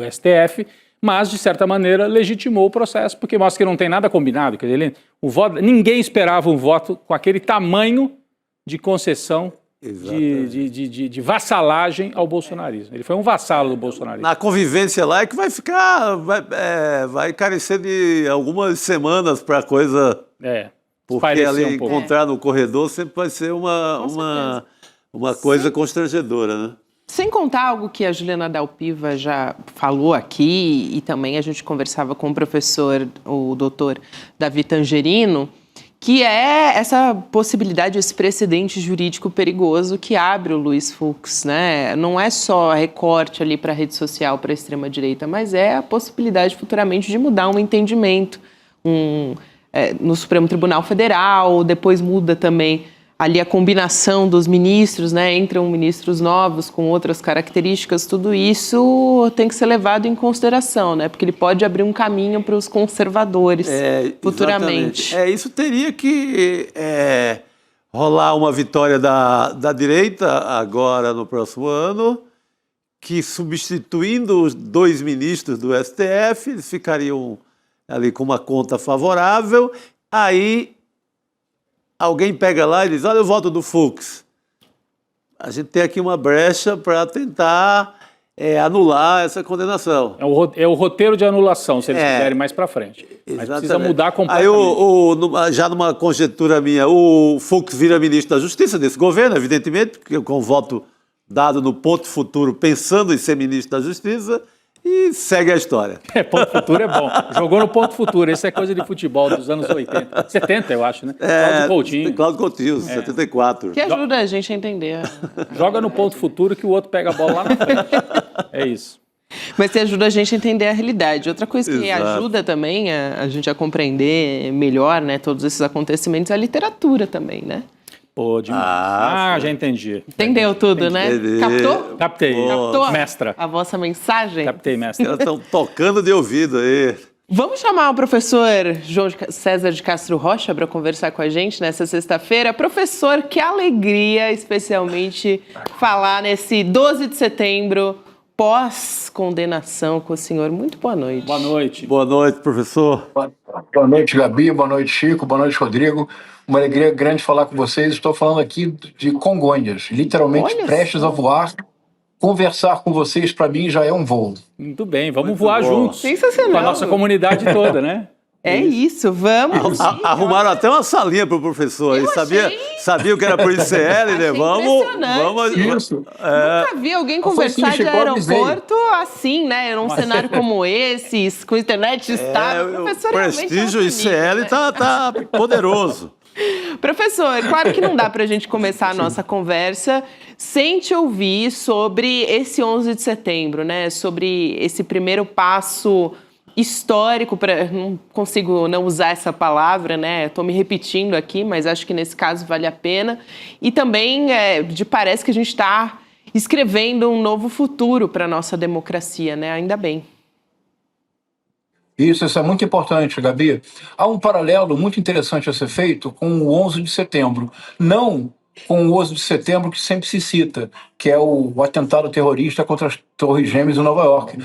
STF, mas, de certa maneira, legitimou o processo, porque mostra que não tem nada combinado. Quer dizer, ninguém esperava um voto com aquele tamanho de concessão, de vassalagem ao bolsonarismo. Ele foi um vassalo do bolsonarismo. Na convivência lá é que vai ficar, vai carecer de algumas semanas para a coisa... porque ali encontrar no corredor sempre vai ser uma coisa constrangedora, né? Sem contar algo que a Juliana Dalpiva já falou aqui, e também a gente conversava com o professor, o doutor Davi Tangerino, que é essa possibilidade, esse precedente jurídico perigoso que abre o Luiz Fux, né? Não é só recorte ali para a rede social, para a extrema-direita, mas é a possibilidade futuramente de mudar um entendimento no Supremo Tribunal Federal, depois muda também ali a combinação dos ministros, né? Entram ministros novos com outras características, tudo isso tem que ser levado em consideração, né? Porque ele pode abrir um caminho para os conservadores futuramente. Isso teria que rolar uma vitória da direita agora no próximo ano, que substituindo os 2 ministros do STF, eles ficariam ali com uma conta favorável, aí alguém pega lá e diz, olha o voto do Fux. A gente tem aqui uma brecha para tentar anular essa condenação. É o roteiro de anulação, se eles quiserem mais para frente. Mas precisa mudar completamente. Aí, já numa conjectura minha, o Fux vira ministro da Justiça desse governo, evidentemente, porque com o voto dado no ponto futuro, pensando em ser ministro da Justiça, e segue a história. Ponto futuro é bom. Jogou no ponto futuro. Isso é coisa de futebol dos anos 80. 70, eu acho, né? Cláudio Coutinho. Cláudio Coutinho, 74. Que ajuda a gente a entender. Joga no ponto futuro que o outro pega a bola lá na frente. É isso. Mas que ajuda a gente a entender a realidade. Outra coisa que ajuda também a gente a compreender melhor, né, todos esses acontecimentos é a literatura também, né? Pô, demais. Já entendi. Entendeu tudo, né? Captou? Captei. Captou mestra. A vossa mensagem? Captei, mestra. Elas estão tocando de ouvido aí. Vamos chamar o professor João César de Castro Rocha para conversar com a gente nessa sexta-feira. Professor, que alegria, especialmente, falar nesse 12 de setembro, pós-condenação com o senhor. Muito boa noite. Boa noite. Boa noite, professor. Boa noite, Gabi. Boa noite, Chico. Boa noite, Rodrigo. Uma alegria grande falar com vocês. Estou falando aqui de Congonhas, literalmente prestes a voar. Conversar com vocês, para mim, já é um voo. Muito bem, vamos voar juntos. Sensacional. Com a nossa comunidade toda, né? É isso, vamos. Arrumaram até uma salinha para o professor. Ele sabia que era por ICL, né? Vamos. Isso. Nunca vi alguém conversar de aeroporto assim, né? Num cenário como esse, com internet estável. O prestígio ICL tá poderoso. Professor, claro que não dá para a gente começar a nossa conversa sem te ouvir sobre esse 11 de setembro, né? Sobre esse primeiro passo histórico, não consigo não usar essa palavra, né? Estou me repetindo aqui, mas acho que nesse caso vale a pena. E também parece que a gente está escrevendo um novo futuro para a nossa democracia, né? Ainda bem. Isso é muito importante, Gabi. Há um paralelo muito interessante a ser feito com o 11 de setembro. Não com o 11 de setembro que sempre se cita, que é o atentado terrorista contra as Torres Gêmeas em Nova York.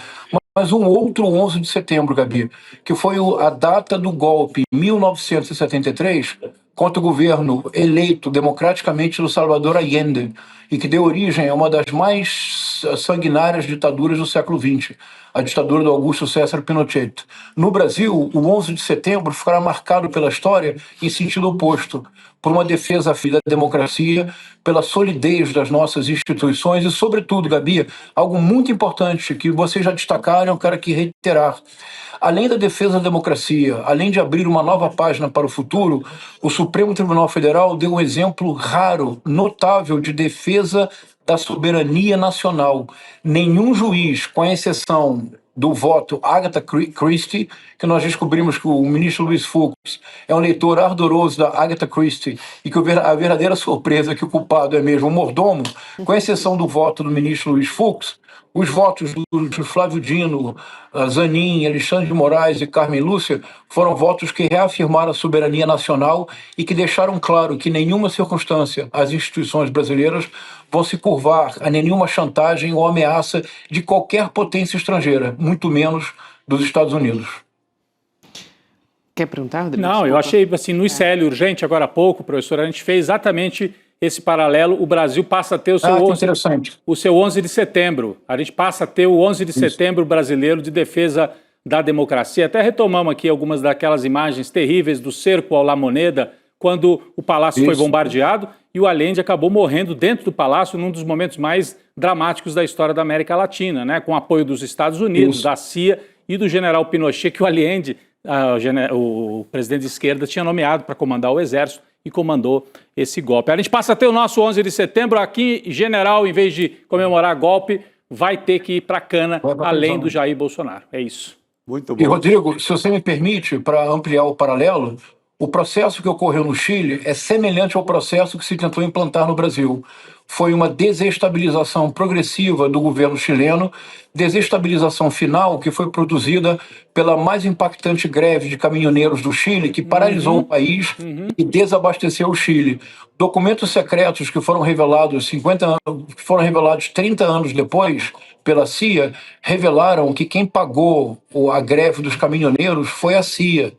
Mas um outro 11 de setembro, Gabi, que foi a data do golpe, 1973, contra o governo eleito democraticamente do Salvador Allende. e que deu origem a uma das mais sanguinárias ditaduras do século XX, a ditadura do Augusto César Pinochet. No Brasil, o 11 de setembro ficará marcado pela história em sentido oposto, por uma defesa da democracia, pela solidez das nossas instituições e, sobretudo, Gabi, algo muito importante que vocês já destacaram, eu quero aqui reiterar. Além da defesa da democracia, além de abrir uma nova página para o futuro, o Supremo Tribunal Federal deu um exemplo raro, notável de defesa da soberania nacional. Nenhum juiz, com a exceção do voto Agatha Christie, que nós descobrimos que o ministro Luiz Fux é um leitor ardoroso da Agatha Christie e que a verdadeira surpresa é que o culpado é mesmo o mordomo, com exceção do voto do ministro Luiz Fux, os votos do Flávio Dino, Zanin, Alexandre de Moraes e Carmen Lúcia foram votos que reafirmaram a soberania nacional e que deixaram claro que em nenhuma circunstância as instituições brasileiras vão se curvar a nenhuma chantagem ou ameaça de qualquer potência estrangeira, muito menos dos Estados Unidos. Quer perguntar, Rodrigo? Não, eu achei, assim, no ICL urgente, agora há pouco, professor, a gente fez exatamente esse paralelo. O Brasil passa a ter o seu 11 de setembro. A gente passa a ter o 11 de setembro brasileiro de defesa da democracia. Até retomamos aqui algumas daquelas imagens terríveis do cerco ao La Moneda, quando o palácio foi bombardeado e o Allende acabou morrendo dentro do palácio num dos momentos mais dramáticos da história da América Latina, né? Com o apoio dos Estados Unidos, da CIA e do general Pinochet, que o Allende, o presidente de esquerda, tinha nomeado para comandar o exército e comandou esse golpe. A gente passa a ter o nosso 11 de setembro aqui, general, em vez de comemorar golpe, vai ter que ir para a cana, além do Jair Bolsonaro. É isso. Muito bom. E, Rodrigo, se você me permite, para ampliar o paralelo, o processo que ocorreu no Chile é semelhante ao processo que se tentou implantar no Brasil. Foi uma desestabilização progressiva do governo chileno, desestabilização final que foi produzida pela mais impactante greve de caminhoneiros do Chile, que paralisou o país e desabasteceu o Chile. Documentos secretos que foram revelados 30 anos depois pela CIA revelaram que quem pagou a greve dos caminhoneiros foi a CIA.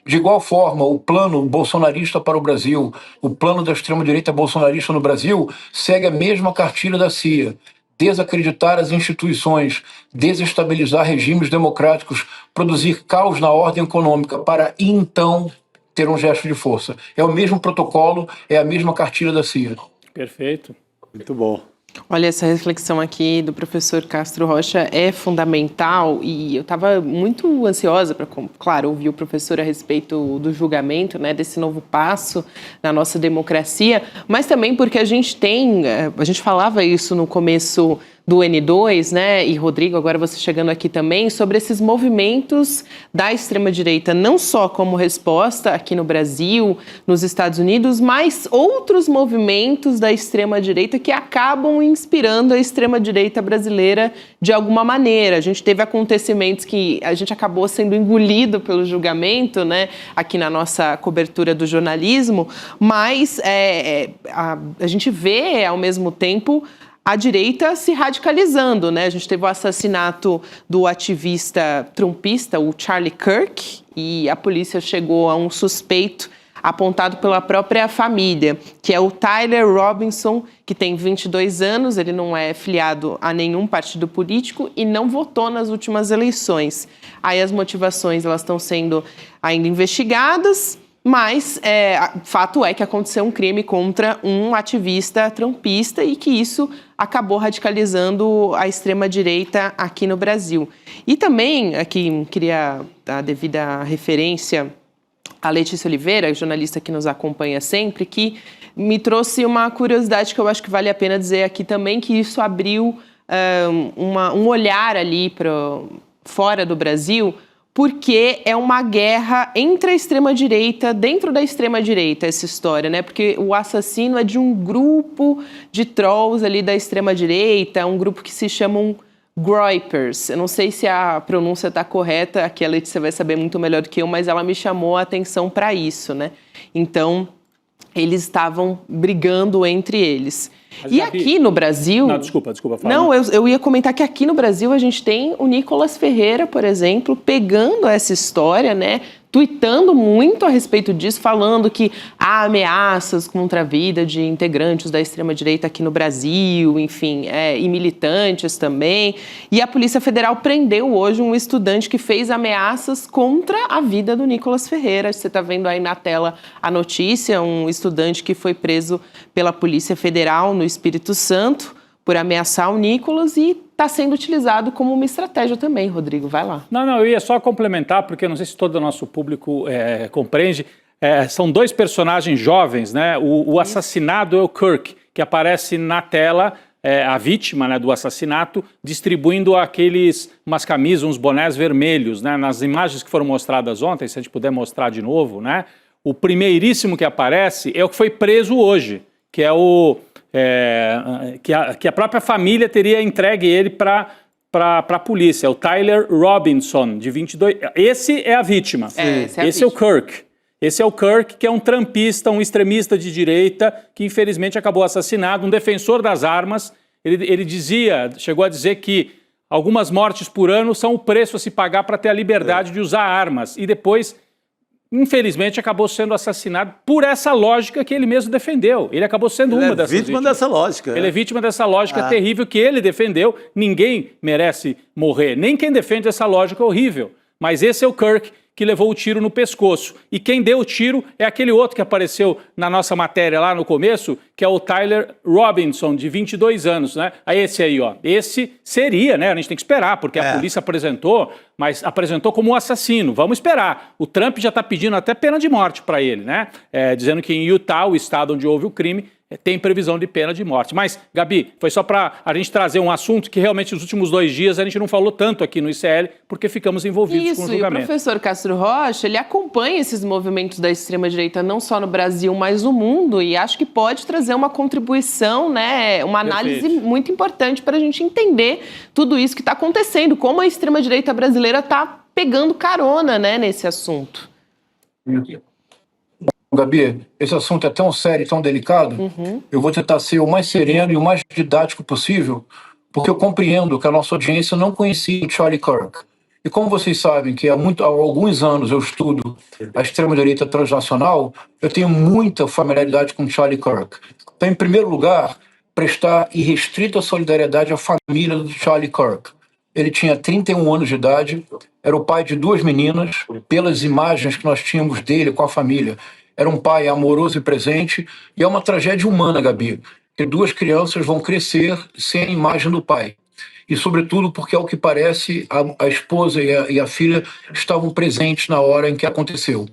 De igual forma, o plano bolsonarista para o Brasil, o plano da extrema-direita bolsonarista no Brasil, segue a mesma cartilha da CIA. Desacreditar as instituições, desestabilizar regimes democráticos, produzir caos na ordem econômica para, então, ter um gesto de força. É o mesmo protocolo, é a mesma cartilha da CIA. Perfeito. Muito bom. Olha, essa reflexão aqui do professor Castro Rocha é fundamental e eu estava muito ansiosa para, claro, ouvir o professor a respeito do julgamento, né, desse novo passo na nossa democracia, mas também porque a gente falava isso no começo do N2, né, e Rodrigo, agora você chegando aqui também, sobre esses movimentos da extrema-direita, não só como resposta aqui no Brasil, nos Estados Unidos, mas outros movimentos da extrema-direita que acabam inspirando a extrema-direita brasileira de alguma maneira. A gente teve acontecimentos que a gente acabou sendo engolido pelo julgamento, né, aqui na nossa cobertura do jornalismo, mas a gente vê, ao mesmo tempo, a direita se radicalizando, né? A gente teve o assassinato do ativista trumpista, o Charlie Kirk, e a polícia chegou a um suspeito apontado pela própria família, que é o Tyler Robinson, que tem 22 anos, ele não é filiado a nenhum partido político e não votou nas últimas eleições. Aí as motivações elas estão sendo ainda investigadas, mas fato é que aconteceu um crime contra um ativista trumpista e que isso acabou radicalizando a extrema-direita aqui no Brasil. E também, aqui queria dar a devida referência a Letícia Oliveira, jornalista que nos acompanha sempre, que me trouxe uma curiosidade que eu acho que vale a pena dizer aqui também, que isso abriu um olhar ali para fora do Brasil, porque é uma guerra entre a extrema-direita, dentro da extrema-direita, essa história, né? Porque o assassino é de um grupo de trolls ali da extrema-direita, um grupo que se chamam Groypers. Eu não sei se a pronúncia está correta, aqui a Letícia vai saber muito melhor do que eu, mas ela me chamou a atenção para isso, né? Então, eles estavam brigando entre eles. Mas, e Gabi, aqui no Brasil... Não, desculpa. Fala. Não, eu ia comentar que aqui no Brasil a gente tem o Nicolas Ferreira, por exemplo, pegando essa história, né? tuitando muito a respeito disso, falando que há ameaças contra a vida de integrantes da extrema-direita aqui no Brasil, enfim, e militantes também. E a Polícia Federal prendeu hoje um estudante que fez ameaças contra a vida do Nicolas Ferreira. Você está vendo aí na tela a notícia, um estudante que foi preso pela Polícia Federal no Espírito Santo por ameaçar o Nicolas e está sendo utilizado como uma estratégia também, Rodrigo. Vai lá. Não, eu ia só complementar, porque eu não sei se todo o nosso público compreende. São dois personagens jovens, né? O assassinado é o Kirk, que aparece na tela, a vítima, né, do assassinato, distribuindo umas camisas, uns bonés vermelhos, né? Nas imagens que foram mostradas ontem, se a gente puder mostrar de novo, né? O primeiríssimo que aparece é o que foi preso hoje, que é que a própria família teria entregue ele para a polícia, o Tyler Robinson, de 22... Esse é a vítima. Esse é o Kirk. Esse é o Kirk, que é um trampista, um extremista de direita, que infelizmente acabou assassinado, um defensor das armas. Ele chegou a dizer que algumas mortes por ano são o preço a se pagar para ter a liberdade de usar armas. E depois, infelizmente, acabou sendo assassinado por essa lógica que ele mesmo defendeu. Ele acabou sendo uma dessas vítimas. Dessa lógica. Ele é vítima dessa lógica terrível que ele defendeu. Ninguém merece morrer, nem quem defende essa lógica horrível. Mas esse é o Kirk que levou o tiro no pescoço. E quem deu o tiro é aquele outro que apareceu na nossa matéria lá no começo, que é o Tyler Robinson, de 22 anos, né? Esse aí, ó. Esse seria, né? A gente tem que esperar, porque a polícia apresentou, mas apresentou como um assassino. Vamos esperar. O Trump já está pedindo até pena de morte para ele, né? Dizendo que em Utah, o estado onde houve o crime, tem previsão de pena de morte. Mas, Gabi, foi só para a gente trazer um assunto que realmente nos últimos 2 dias a gente não falou tanto aqui no ICL, porque ficamos envolvidos com o julgamento. E o professor Castro Rocha, ele acompanha esses movimentos da extrema-direita não só no Brasil, mas no mundo, e acho que pode trazer uma contribuição, né, uma análise muito importante para a gente entender tudo isso que está acontecendo, como a extrema-direita brasileira está pegando carona, né, nesse assunto. Gabi, esse assunto é tão sério e tão delicado, eu vou tentar ser o mais sereno e o mais didático possível, porque eu compreendo que a nossa audiência não conhecia o Charlie Kirk. E como vocês sabem que há alguns anos eu estudo a extrema-direita transnacional, eu tenho muita familiaridade com Charlie Kirk. Então, em primeiro lugar, prestar irrestrita solidariedade à família do Charlie Kirk. Ele tinha 31 anos de idade, era o pai de 2 meninas, pelas imagens que nós tínhamos dele com a família. Era um pai amoroso e presente, e é uma tragédia humana, Gabi, que 2 crianças vão crescer sem a imagem do pai. E, sobretudo, porque, ao que parece, a esposa e a filha estavam presentes na hora em que aconteceu.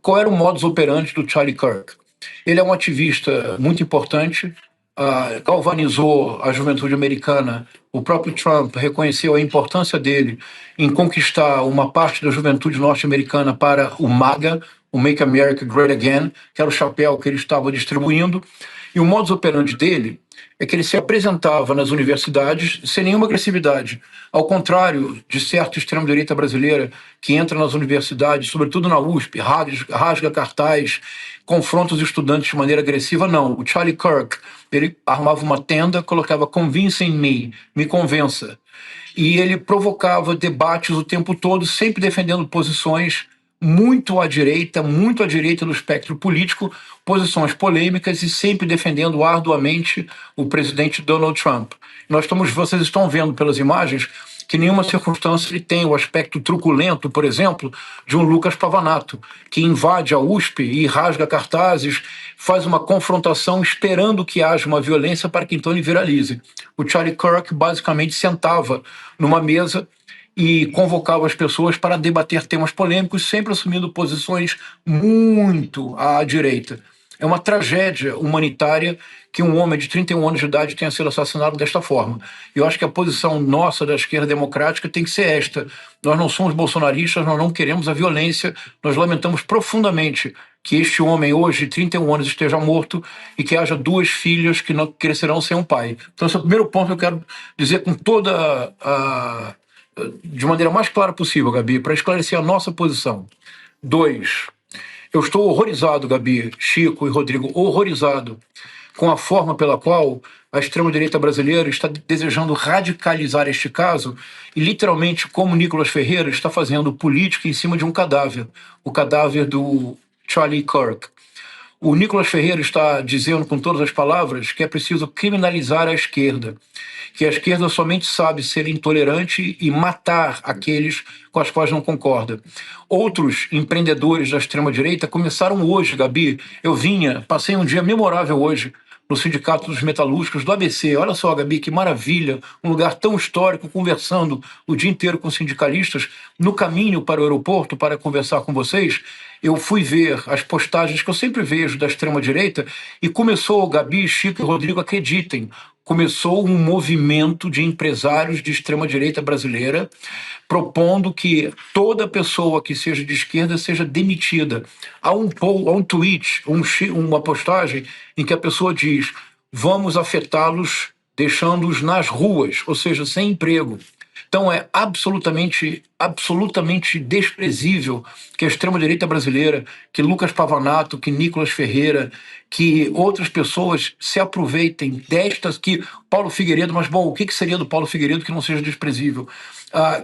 Qual era o modus operandi do Charlie Kirk? Ele é um ativista muito importante, galvanizou a juventude americana. O próprio Trump reconheceu a importância dele em conquistar uma parte da juventude norte-americana para o MAGA, o Make America Great Again, que era o chapéu que ele estava distribuindo. E o modus operandi dele é que ele se apresentava nas universidades sem nenhuma agressividade. Ao contrário de certa extrema-direita brasileira que entra nas universidades, sobretudo na USP, rasga cartaz, confronta os estudantes de maneira agressiva, não. O Charlie Kirk, ele armava uma tenda, colocava "convincing me convença". E ele provocava debates o tempo todo, sempre defendendo posições muito à direita do espectro político, posições polêmicas e sempre defendendo arduamente o presidente Donald Trump. Vocês estão vendo pelas imagens que em nenhuma circunstância ele tem o aspecto truculento, por exemplo, de um Lucas Pavanato, que invade a USP e rasga cartazes, faz uma confrontação esperando que haja uma violência para que então ele viralize. O Charlie Kirk basicamente sentava numa mesa e convocava as pessoas para debater temas polêmicos, sempre assumindo posições muito à direita. É uma tragédia humanitária que um homem de 31 anos de idade tenha sido assassinado desta forma. Eu acho que a posição nossa da esquerda democrática tem que ser esta. Nós não somos bolsonaristas, nós não queremos a violência, nós lamentamos profundamente que este homem hoje, de 31 anos, esteja morto e que haja 2 filhas que não crescerão sem um pai. Então esse é o primeiro ponto que eu quero dizer com de maneira mais clara possível, Gabi, para esclarecer a nossa posição. 2, eu estou horrorizado, Gabi, Chico e Rodrigo, horrorizado com a forma pela qual a extrema-direita brasileira está desejando radicalizar este caso e, literalmente, como Nicolas Ferreira está fazendo política em cima de um cadáver, o cadáver do Charlie Kirk. O Nicolas Ferreira está dizendo com todas as palavras que é preciso criminalizar a esquerda, que a esquerda somente sabe ser intolerante e matar aqueles com os quais não concorda. Outros empreendedores da extrema-direita começaram hoje, Gabi. Passei um dia memorável hoje no Sindicato dos Metalúrgicos do ABC. Olha só, Gabi, que maravilha, um lugar tão histórico, conversando o dia inteiro com sindicalistas. No caminho para o aeroporto, para conversar com vocês, eu fui ver as postagens que eu sempre vejo da extrema-direita e começou, Gabi, Chico e Rodrigo, acreditem, começou um movimento de empresários de extrema-direita brasileira propondo que toda pessoa que seja de esquerda seja demitida. Há um tweet, uma postagem em que a pessoa diz: vamos afetá-los deixando-os nas ruas, ou seja, sem emprego. Então é absolutamente desprezível que a extrema-direita brasileira, que Lucas Pavanato, que Nicolas Ferreira, que outras pessoas se aproveitem destas, que Paulo Figueiredo, mas bom, o que seria do Paulo Figueiredo que não seja desprezível?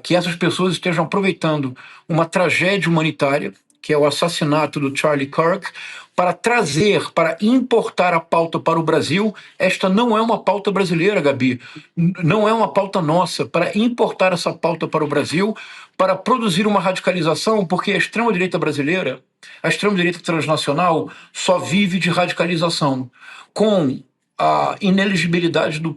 Que essas pessoas estejam aproveitando uma tragédia humanitária, que é o assassinato do Charlie Kirk, para importar a pauta para o Brasil. Esta não é uma pauta brasileira, Gabi, não é uma pauta nossa, para importar essa pauta para o Brasil, para produzir uma radicalização, porque a extrema-direita brasileira, a extrema-direita transnacional, só vive de radicalização. Com a inelegibilidade do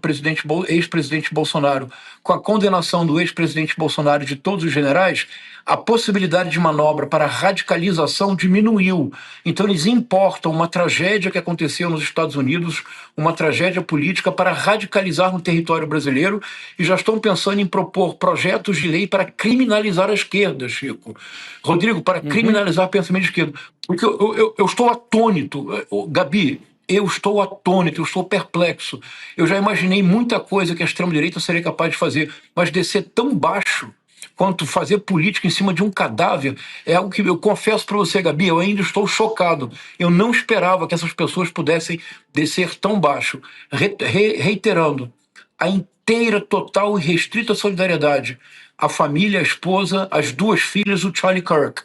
ex-presidente Bolsonaro, com a condenação do ex-presidente Bolsonaro e de todos os generais, a possibilidade de manobra para radicalização diminuiu. Então eles importam uma tragédia que aconteceu nos Estados Unidos, uma tragédia política, para radicalizar no território brasileiro, e já estão pensando em propor projetos de lei para criminalizar a esquerda, Chico. Rodrigo, para criminalizar o pensamento de esquerda. Porque eu estou atônito, Gabi, eu estou atônito, eu estou perplexo. Eu já imaginei muita coisa que a extrema-direita seria capaz de fazer, mas descer tão baixo quanto fazer política em cima de um cadáver é algo que eu confesso para você, Gabi, eu ainda estou chocado. Eu não esperava que essas pessoas pudessem descer tão baixo. Reiterando, a inteira, total e restrita solidariedade à família, à esposa, às duas filhas do Charlie Kirk.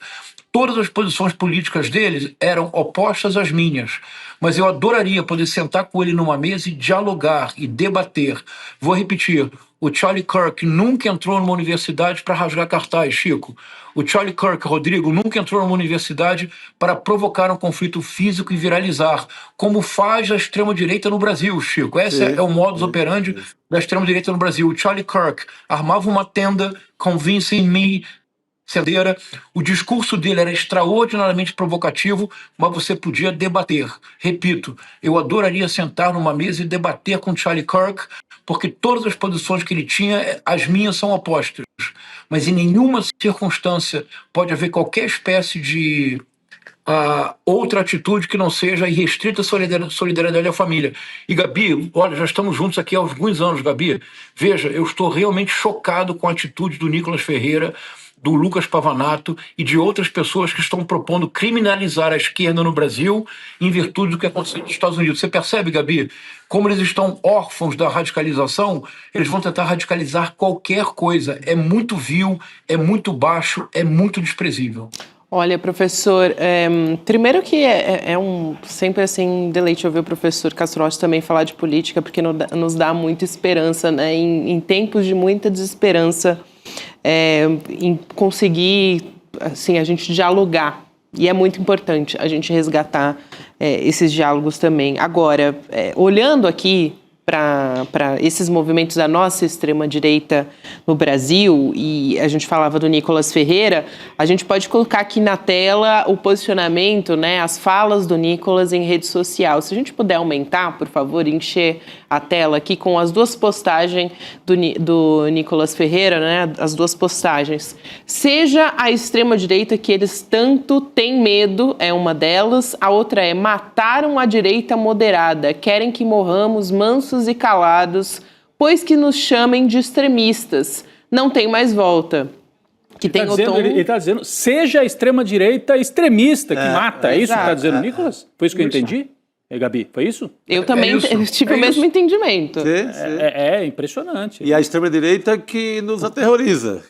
Todas as posições políticas deles eram opostas às minhas, mas eu adoraria poder sentar com ele numa mesa e dialogar e debater. Vou repetir, o Charlie Kirk nunca entrou numa universidade para rasgar cartaz, Chico. O Charlie Kirk, Rodrigo, nunca entrou numa universidade para provocar um conflito físico e viralizar, como faz a extrema-direita no Brasil, Chico. Esse é o modus operandi da extrema-direita no Brasil. O Charlie Kirk armava uma tenda, convincing me, cedeira. O discurso dele era extraordinariamente provocativo, mas você podia debater. Repito, eu adoraria sentar numa mesa e debater com Charlie Kirk, porque todas as posições que ele tinha, as minhas são opostas. Mas em nenhuma circunstância pode haver qualquer espécie de outra atitude que não seja irrestrita solidariedade à família. E Gabi, olha, já estamos juntos aqui há alguns anos, Gabi. Veja, eu estou realmente chocado com a atitude do Nicolas Ferreira, do Lucas Pavanato e de outras pessoas que estão propondo criminalizar a esquerda no Brasil em virtude do que aconteceu nos Estados Unidos. Você percebe, Gabi, como eles estão órfãos da radicalização? Eles vão tentar radicalizar qualquer coisa. É muito vil, é muito baixo, é muito desprezível. Olha, professor, primeiro que sempre assim, deleite ouvir o professor Castro Rossi também falar de política, porque nos dá muita esperança, né? Em tempos de muita desesperança, em conseguir, assim, a gente dialogar. E é muito importante a gente resgatar esses diálogos também. Agora, olhando aqui para esses movimentos da nossa extrema-direita no Brasil, e a gente falava do Nicolas Ferreira, a gente pode colocar aqui na tela o posicionamento, né, as falas do Nicolas em rede social. Se a gente puder aumentar, por favor, encher a tela aqui com as duas postagens do Nicolas Ferreira, né, as duas postagens. Seja a extrema-direita que eles tanto têm medo, é uma delas, a outra é: mataram a direita moderada, querem que morramos mansos e calados, pois que nos chamem de extremistas. Não tem mais volta. Ele está dizendo, seja a extrema-direita extremista que mata. É isso que está dizendo, Nicolas? Foi isso que eu entendi? Gabi, foi isso? Eu também tive o mesmo entendimento. É impressionante. E a extrema-direita que nos aterroriza.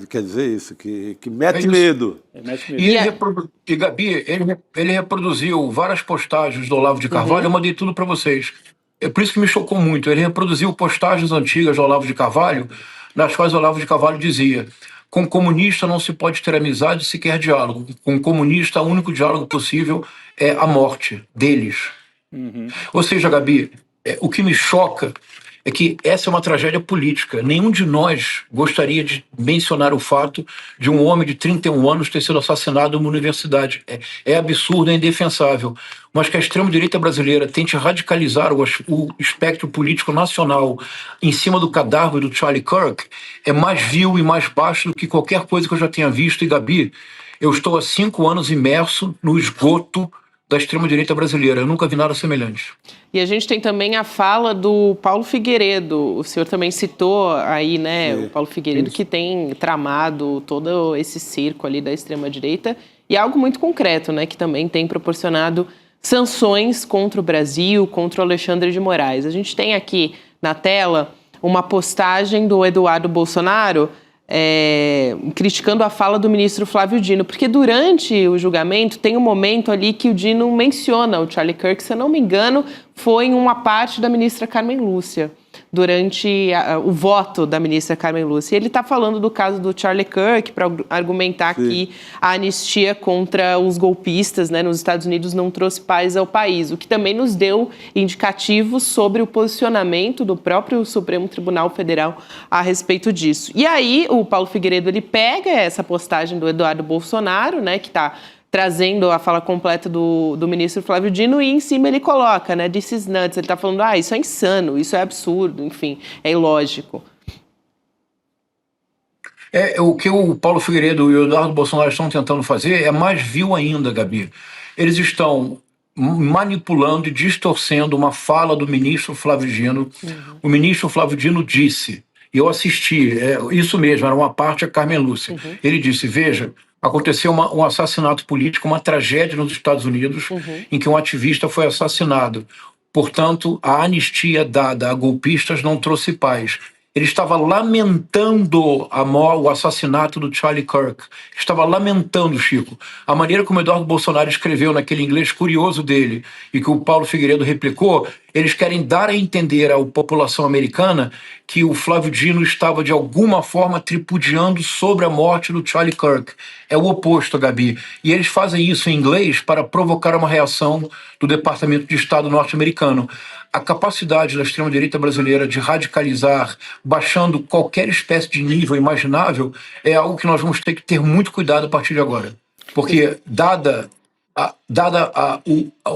Quer dizer isso, que mete medo. E Gabi, ele reproduziu várias postagens do Olavo de Carvalho, eu mandei tudo para vocês. É por isso que me chocou muito. Ele reproduziu postagens antigas do Olavo de Carvalho, nas quais o Olavo de Carvalho dizia: com comunista não se pode ter amizade, sequer diálogo. Com comunista, o único diálogo possível é a morte deles. Ou seja, Gabi, o que me choca é que essa é uma tragédia política. Nenhum de nós gostaria de mencionar o fato de um homem de 31 anos ter sido assassinado numa universidade. É absurdo, é indefensável. Mas que a extrema-direita brasileira tente radicalizar o espectro político nacional em cima do cadáver do Charlie Kirk é mais vil e mais baixo do que qualquer coisa que eu já tenha visto. E, Gabi, eu estou há 5 anos imerso no esgoto da extrema-direita brasileira. Eu nunca vi nada semelhante. E a gente tem também a fala do Paulo Figueiredo. O senhor também citou aí, né, o Paulo Figueiredo, que tem tramado todo esse circo ali da extrema-direita. E é algo muito concreto, né, que também tem proporcionado sanções contra o Brasil, contra o Alexandre de Moraes. A gente tem aqui na tela uma postagem do Eduardo Bolsonaro criticando a fala do ministro Flávio Dino, porque durante o julgamento tem um momento ali que o Dino menciona o Charlie Kirk, se eu não me engano, foi em uma parte da ministra Carmen Lúcia, durante o voto da ministra Carmen Lúcia. Ele está falando do caso do Charlie Kirk para argumentar que a anistia contra os golpistas, né, nos Estados Unidos não trouxe paz ao país, o que também nos deu indicativos sobre o posicionamento do próprio Supremo Tribunal Federal a respeito disso. E aí o Paulo Figueiredo ele pega essa postagem do Eduardo Bolsonaro, né, que está trazendo a fala completa do ministro Flávio Dino, e em cima ele coloca, né, this is nuts, ele está falando, isso é insano, isso é absurdo, enfim, é ilógico. O que o Paulo Figueiredo e o Eduardo Bolsonaro estão tentando fazer é mais vil ainda, Gabi. Eles estão manipulando e distorcendo uma fala do ministro Flávio Dino. O ministro Flávio Dino disse, e eu assisti, isso mesmo, era uma parte a Carmen Lúcia, ele disse, veja, aconteceu um assassinato político, uma tragédia nos Estados Unidos, em que um ativista foi assassinado. Portanto, a anistia dada a golpistas não trouxe paz. Ele estava lamentando o assassinato do Charlie Kirk. Estava lamentando, Chico, a maneira como Eduardo Bolsonaro escreveu naquele inglês curioso dele e que o Paulo Figueiredo replicou. Eles querem dar a entender à população americana que o Flávio Dino estava, de alguma forma, tripudiando sobre a morte do Charlie Kirk. É o oposto, Gabi. E eles fazem isso em inglês para provocar uma reação do Departamento de Estado norte-americano. A capacidade da extrema-direita brasileira de radicalizar, baixando qualquer espécie de nível imaginável, é algo que nós vamos ter que ter muito cuidado a partir de agora. Porque, dada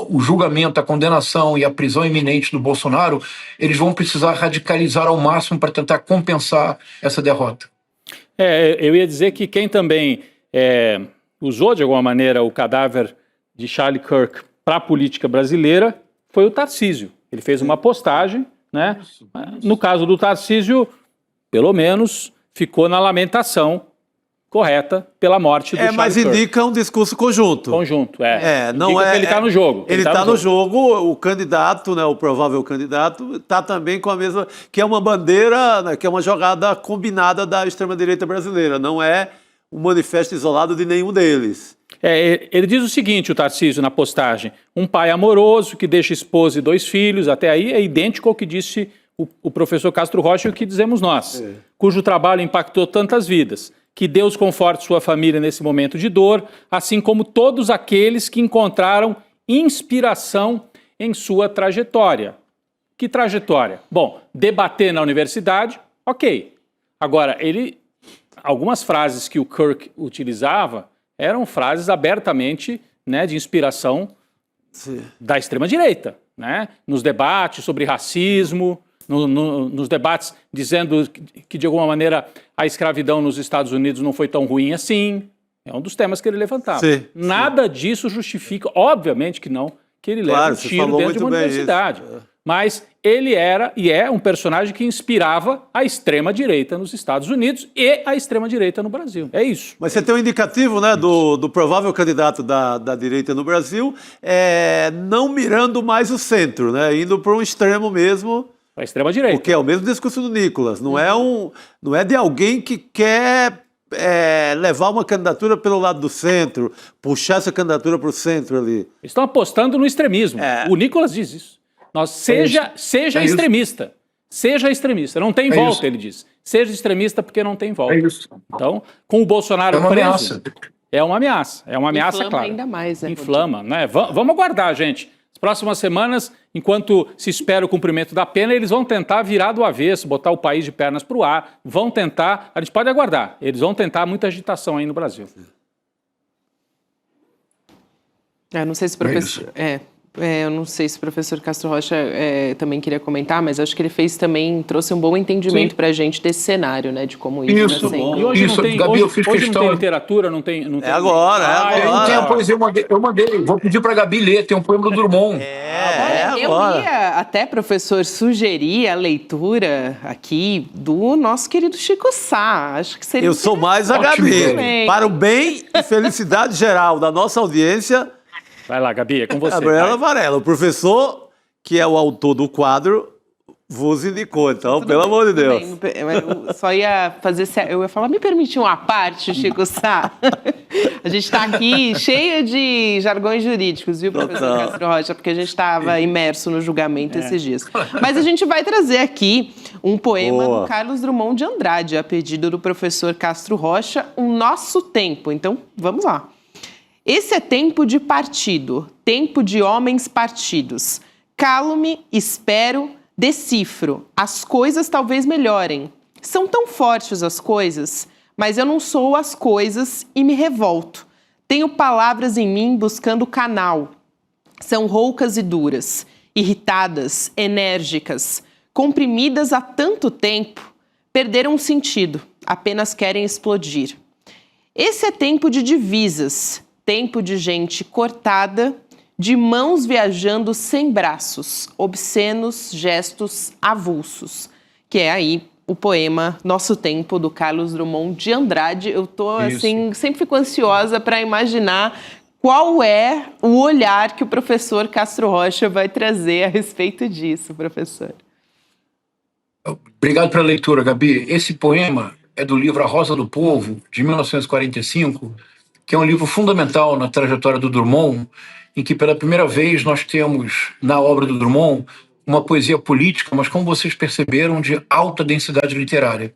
o julgamento, a condenação e a prisão iminente do Bolsonaro, eles vão precisar radicalizar ao máximo para tentar compensar essa derrota. Eu ia dizer que quem também usou, de alguma maneira, o cadáver de Charlie Kirk para a política brasileira foi o Tarcísio. Ele fez uma postagem, né? No caso do Tarcísio, pelo menos, ficou na lamentação correta pela morte do Charlie mas Kirk. Indica um discurso conjunto. Não indica que ele está no jogo. Ele está no jogo, o candidato, né, o provável candidato, está também com a mesma... Que é uma bandeira, né, que é uma jogada combinada da extrema-direita brasileira. Não é um manifesto isolado de nenhum deles. Ele diz o seguinte, o Tarcísio, na postagem: um pai amoroso que deixa esposa e 2 filhos, até aí é idêntico ao que disse o professor Castro Rocha e o que dizemos nós, cujo trabalho impactou tantas vidas. Que Deus conforte sua família nesse momento de dor, assim como todos aqueles que encontraram inspiração em sua trajetória. Que trajetória? Bom, debater na universidade, ok. Agora, algumas frases que o Kirk utilizava eram frases abertamente, né, de inspiração da extrema-direita, né? Nos debates sobre racismo, nos debates dizendo que, de alguma maneira, a escravidão nos Estados Unidos não foi tão ruim assim. É um dos temas que ele levantava. Nada disso justifica, obviamente que não, que ele leve um tiro dentro de uma universidade. mas ele era e é um personagem que inspirava a extrema-direita nos Estados Unidos e a extrema-direita no Brasil. É isso. Mas você tem um indicativo, né, do provável candidato da direita no Brasil, não mirando mais o centro, né, indo para um extremo mesmo. A extrema-direita. Porque é o mesmo discurso do Nicolas. Não é de alguém que quer levar uma candidatura pelo lado do centro, puxar essa candidatura para o centro ali. Estão apostando no extremismo. O Nicolas diz isso. Seja extremista. Seja extremista. Não tem volta, isso. Ele diz. Seja extremista porque não tem volta. Então, com o Bolsonaro preso... Ameaça. É uma ameaça. É uma ameaça, Inflama claro. ainda mais, né? Inflama, né? Vamos aguardar, gente. As próximas semanas, enquanto se espera o cumprimento da pena, eles vão tentar virar do avesso, botar o país de pernas para o ar. Vão tentar... A gente pode aguardar. Eles vão tentar muita agitação aí no Brasil. Não sei se o professor... eu não sei se o professor Castro Rocha também queria comentar, mas acho que ele trouxe um bom entendimento para a gente desse cenário, né, de como isso está sendo. E hoje não tem, Gabi, eu fiz hoje questão... não tem literatura, não tem... agora. Eu tenho a poesia, eu mandei. Vou pedir para a Gabi ler, tem um poema do Drummond. Eu ia até, professor, sugerir a leitura aqui do nosso querido Chico Sá. Acho que seria... Eu sou mais a Gabi. Para o bem e felicidade geral da nossa audiência... Vai lá, Gabi, é com você. Gabriela Varela, o professor, que é o autor do quadro, vos indicou. Então, pelo amor de Deus. Eu só ia fazer... Eu ia falar, me permite uma parte, Chico Sá? A gente está aqui cheio de jargões jurídicos, viu, professor Castro Rocha? Porque a gente estava imerso no julgamento esses dias. Mas a gente vai trazer aqui um poema do Carlos Drummond de Andrade, a pedido do professor Castro Rocha, O Nosso Tempo. Então, vamos lá. Esse é tempo de partido, tempo de homens partidos. Calo-me, espero, decifro. As coisas talvez melhorem. São tão fortes as coisas, mas eu não sou as coisas e me revolto. Tenho palavras em mim buscando canal. São roucas e duras, irritadas, enérgicas, comprimidas há tanto tempo, perderam o sentido, apenas querem explodir. Esse é tempo de divisas, tempo de gente cortada, de mãos viajando sem braços, obscenos gestos avulsos, que é aí o poema Nosso Tempo, do Carlos Drummond de Andrade. Eu tô assim, sempre fico ansiosa para imaginar qual é o olhar que o professor Castro Rocha vai trazer a respeito disso, professor. Obrigado pela leitura, Gabi. Esse poema é do livro A Rosa do Povo, de 1945, que é um livro fundamental na trajetória do Drummond, em que pela primeira vez nós temos na obra do Drummond uma poesia política, mas como vocês perceberam, de alta densidade literária.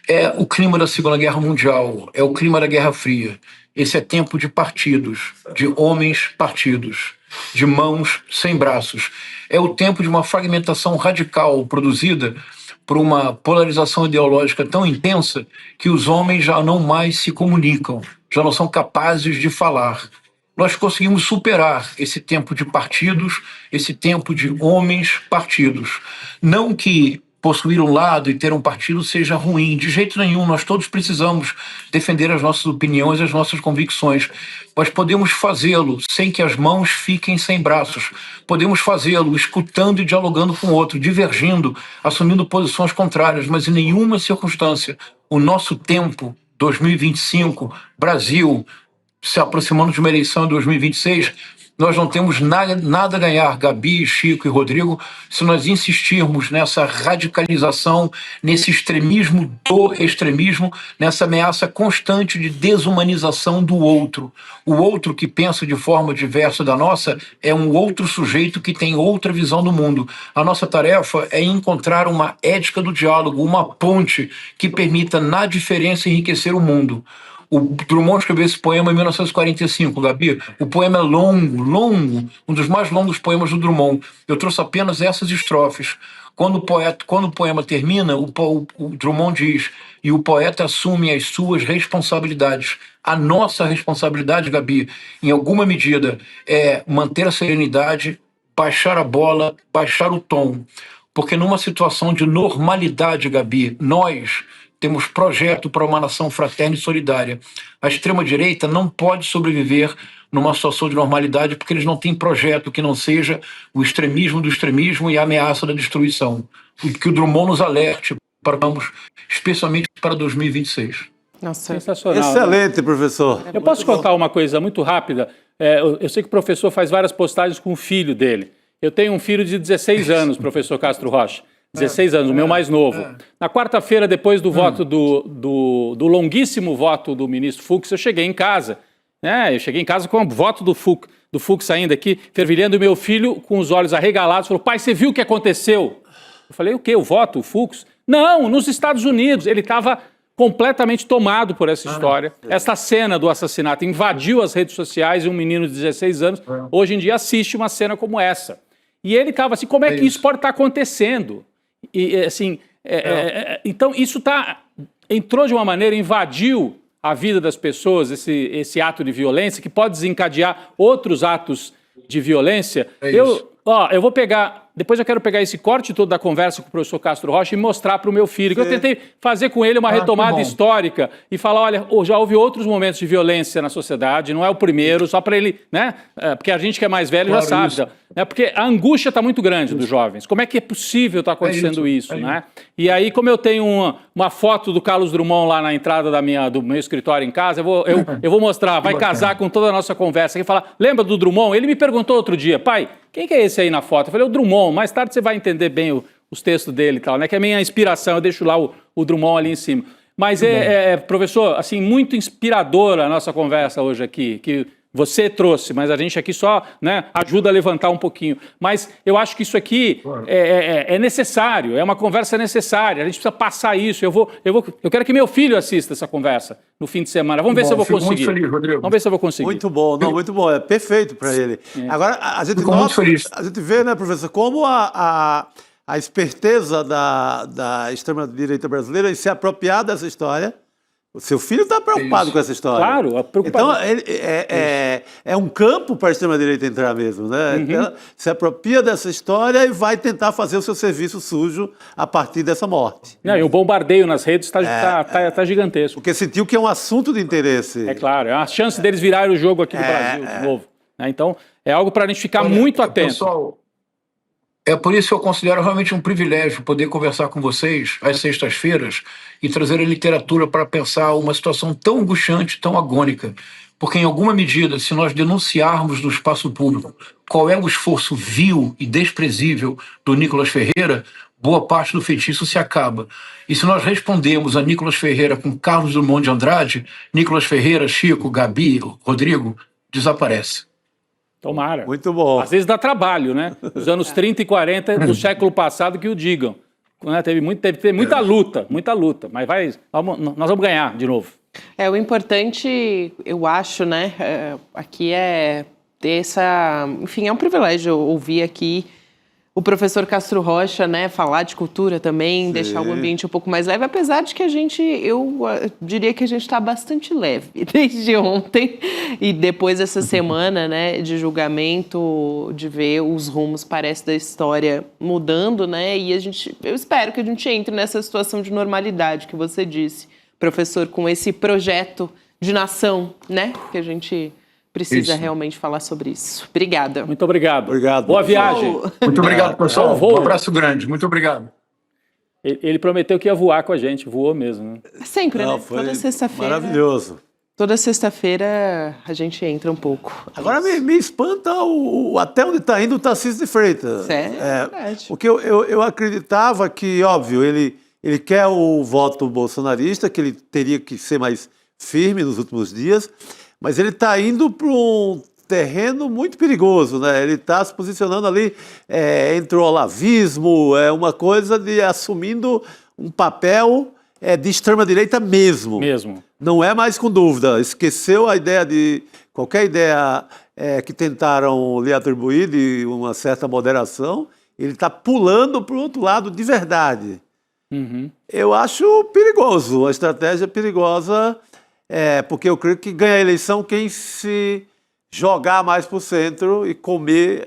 É o clima da Segunda Guerra Mundial, é o clima da Guerra Fria. Esse é tempo de partidos, de homens partidos, de mãos sem braços. É o tempo de uma fragmentação radical produzida por uma polarização ideológica tão intensa que os homens já não mais se comunicam, já não são capazes de falar. Nós conseguimos superar esse tempo de partidos, esse tempo de homens partidos. Não que possuir um lado e ter um partido seja ruim, de jeito nenhum. Nós todos precisamos defender as nossas opiniões, as nossas convicções, mas podemos fazê-lo sem que as mãos fiquem sem braços. Podemos fazê-lo escutando e dialogando com o outro, divergindo, assumindo posições contrárias, mas em nenhuma circunstância o nosso tempo, 2025, Brasil, se aproximando de uma eleição em 2026, nós não temos nada a ganhar, Gabi, Chico e Rodrigo, se nós insistirmos nessa radicalização, nesse extremismo do extremismo, nessa ameaça constante de desumanização do outro. O outro que pensa de forma diversa da nossa é um outro sujeito que tem outra visão do mundo. A nossa tarefa é encontrar uma ética do diálogo, uma ponte que permita, na diferença, enriquecer o mundo. O Drummond escreveu esse poema em 1945, Gabi. O poema é longo, um dos mais longos poemas do Drummond. Eu trouxe apenas essas estrofes. Quando o poema termina, o Drummond diz: e o poeta assume as suas responsabilidades. A nossa responsabilidade, Gabi, em alguma medida, é manter a serenidade, baixar a bola, baixar o tom. Porque numa situação de normalidade, Gabi, nós temos projeto para uma nação fraterna e solidária. A extrema-direita não pode sobreviver numa situação de normalidade porque eles não têm projeto que não seja o extremismo do extremismo e a ameaça da destruição. Que o Drummond nos alerte, especialmente para 2026. Nossa, sensacional. Excelente, professor. Eu posso contar uma coisa muito rápida? Eu sei que o professor faz várias postagens com o filho dele. Eu tenho um filho de 16 anos, professor Castro Rocha. 16 anos, o meu mais novo. Na quarta-feira, depois do voto do longuíssimo voto do ministro Fux, eu cheguei em casa. Eu cheguei em casa com o voto do Fux ainda aqui, fervilhando, e meu filho, com os olhos arregalados, falou: pai, você viu o que aconteceu? Eu falei: o quê? O voto? O Fux? Não, nos Estados Unidos. Ele estava completamente tomado por essa história. Essa cena do assassinato invadiu as redes sociais e um menino de 16 anos, hoje em dia, assiste uma cena como essa. E ele estava assim: como é que isso pode estar acontecendo? E assim, então isso entrou de uma maneira, invadiu a vida das pessoas, esse ato de violência, que pode desencadear outros atos de violência. Eu vou pegar, depois eu quero pegar esse corte todo da conversa com o professor Castro Rocha e mostrar para o meu filho, que eu tentei fazer com ele uma retomada histórica e falar: olha, já houve outros momentos de violência na sociedade, não é o primeiro, só para ele, né? Porque a gente que é mais velho já sabe, né? Porque a angústia está muito grande dos jovens. Como é que é possível estar acontecendo isso, né? E aí, como eu tenho uma foto do Carlos Drummond lá na entrada do meu escritório em casa, eu vou mostrar, vai casar com toda a nossa conversa. E falar: lembra do Drummond? Ele me perguntou outro dia: pai, quem que é esse aí na foto? Eu falei: o Drummond. Mais tarde você vai entender bem os textos dele e tal, né? Que é a minha inspiração, eu deixo lá o Drummond ali em cima. Mas professor, assim, muito inspiradora a nossa conversa hoje aqui, que você trouxe, mas a gente aqui só, né, ajuda a levantar um pouquinho. Mas eu acho que isso aqui é necessário, é uma conversa necessária, a gente precisa passar isso. Eu quero que meu filho assista essa conversa no fim de semana. Vamos ver se eu vou conseguir. Muito feliz, Rodrigo. Vamos ver se eu vou conseguir. Muito bom, muito bom, é perfeito para ele. Agora, a gente vê, né, professor, como a esperteza da extrema-direita brasileira em se apropriar dessa história. O seu filho está preocupado com essa história. Claro, preocupado. Então, é um campo para a extrema-direita entrar mesmo, né? Então, se apropria dessa história e vai tentar fazer o seu serviço sujo a partir dessa morte. E o bombardeio nas redes está gigantesco. Porque sentiu que é um assunto de interesse. É claro, é uma chance deles virarem o jogo aqui no Brasil de novo. Então, é algo para a gente ficar muito atento. Pessoal, é por isso que eu considero realmente um privilégio poder conversar com vocês às sextas-feiras e trazer a literatura para pensar uma situação tão angustiante, tão agônica. Porque, em alguma medida, se nós denunciarmos no espaço público qual é o esforço vil e desprezível do Nicolas Ferreira, boa parte do feitiço se acaba. E se nós respondemos a Nicolas Ferreira com Carlos Drummond de Andrade, Nicolas Ferreira, Chico, Gabi, Rodrigo, desaparece. Tomara. Muito bom. Às vezes dá trabalho, né? Os anos 30 e 40 do século passado que o digam. Teve muita luta, mas nós vamos ganhar de novo. O importante, eu acho, né, aqui é ter essa... Enfim, é um privilégio ouvir aqui o professor Castro Rocha, né, falar de cultura também, deixar o ambiente um pouco mais leve, apesar de que eu diria que a gente está bastante leve desde ontem e depois dessa semana, né, de julgamento, de ver os rumos, parece, da história mudando, né, e eu espero que a gente entre nessa situação de normalidade que você disse, professor, com esse projeto de nação, né, que a gente precisa realmente falar sobre isso. Obrigada. Muito obrigado. Obrigado. Boa viagem. Muito obrigado, pessoal. Um abraço grande. Muito obrigado. Ele prometeu que ia voar com a gente. Voou mesmo, né? Sempre, né? Toda sexta-feira. Maravilhoso. Toda sexta-feira a gente entra um pouco. Agora me espanta até onde está indo o Tarcísio de Freitas. É verdade. Porque eu acreditava que, óbvio, ele quer o voto bolsonarista, que ele teria que ser mais firme nos últimos dias, mas ele está indo para um terreno muito perigoso, né? Ele está se posicionando ali entre o olavismo, uma coisa de assumindo um papel de extrema-direita mesmo. Não é mais com dúvida. Esqueceu a ideia de... Qualquer ideia que tentaram lhe atribuir de uma certa moderação, ele está pulando para o outro lado de verdade. Eu acho perigoso, uma estratégia perigosa... porque eu creio que ganha a eleição quem se jogar mais para o centro e comer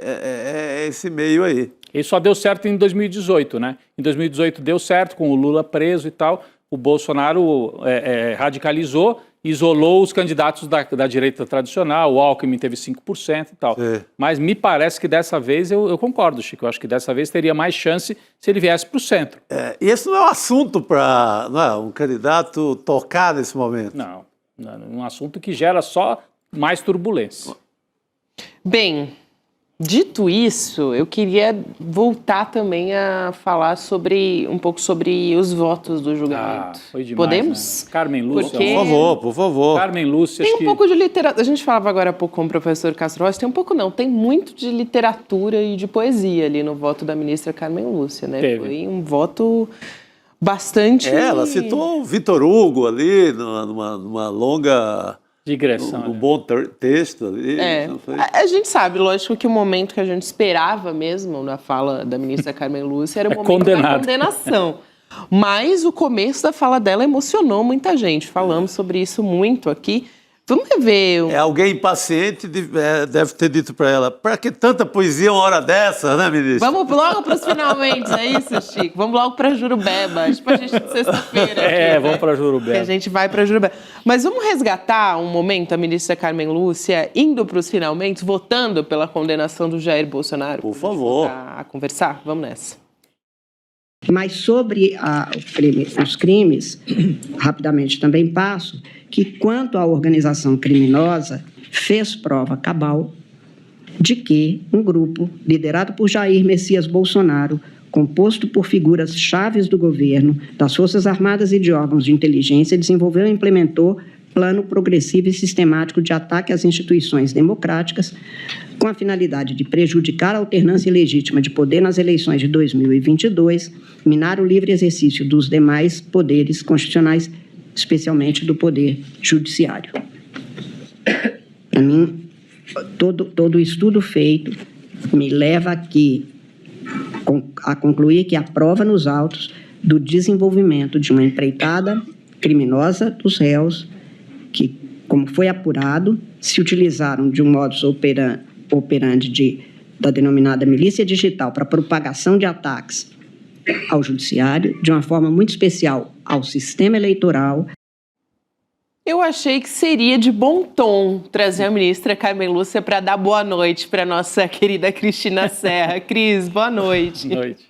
esse meio aí. Ele só deu certo em 2018, né? Em 2018 deu certo com o Lula preso e tal, o Bolsonaro radicalizou, isolou os candidatos da direita tradicional, o Alckmin teve 5% e tal. Mas me parece que dessa vez, eu concordo, Chico, eu acho que dessa vez teria mais chance se ele viesse para o centro. E esse não é um assunto para um candidato tocar nesse momento. Não, um assunto que gera só mais turbulência. Bem, dito isso, eu queria voltar também a falar um pouco sobre os votos do julgamento. Foi demais, podemos? Né? Carmen Lúcia. Porque por favor. Carmen Lúcia. Tem um pouco de literatura. A gente falava agora há pouco com o professor Castro Rossi, tem um pouco não, tem muito de literatura e de poesia ali no voto da ministra Carmen Lúcia, né? Foi um voto bastante... Ela citou o Vitor Hugo ali, numa longa... digressão. Um bom texto ali. A gente sabe, lógico, que o momento que a gente esperava mesmo na fala da ministra Carmen Lúcia era o momento da condenação. Mas o começo da fala dela emocionou muita gente. Falamos sobre isso muito aqui. Vamos rever. Alguém impaciente deve ter dito para ela: para que tanta poesia uma hora dessa, né, ministra? Vamos logo para os finalmente, é isso, Chico? Vamos logo para Jurubeba. Tipo a gente de sexta-feira. Vamos para Jurubeba. Que a gente vai para Jurubeba. Mas vamos resgatar um momento a ministra Carmen Lúcia indo para os finalmente, votando pela condenação do Jair Bolsonaro. Por favor. A conversar? Vamos nessa. Mas sobre os crimes, rapidamente também passo, que quanto à organização criminosa, fez prova cabal de que um grupo liderado por Jair Messias Bolsonaro, composto por figuras chaves do governo, das Forças Armadas e de órgãos de inteligência, desenvolveu e implementou plano progressivo e sistemático de ataque às instituições democráticas, com a finalidade de prejudicar a alternância legítima de poder nas eleições de 2022, minar o livre exercício dos demais poderes constitucionais, especialmente do poder judiciário. Para mim, todo o estudo feito me leva a concluir que há prova nos autos do desenvolvimento de uma empreitada criminosa dos réus que, como foi apurado, se utilizaram de um modus operandi da denominada milícia digital para propagação de ataques ao judiciário, de uma forma muito especial ao sistema eleitoral. Eu achei que seria de bom tom trazer a ministra Carmen Lúcia para dar boa noite para nossa querida Cristina Serra. Cris, boa noite. Boa noite.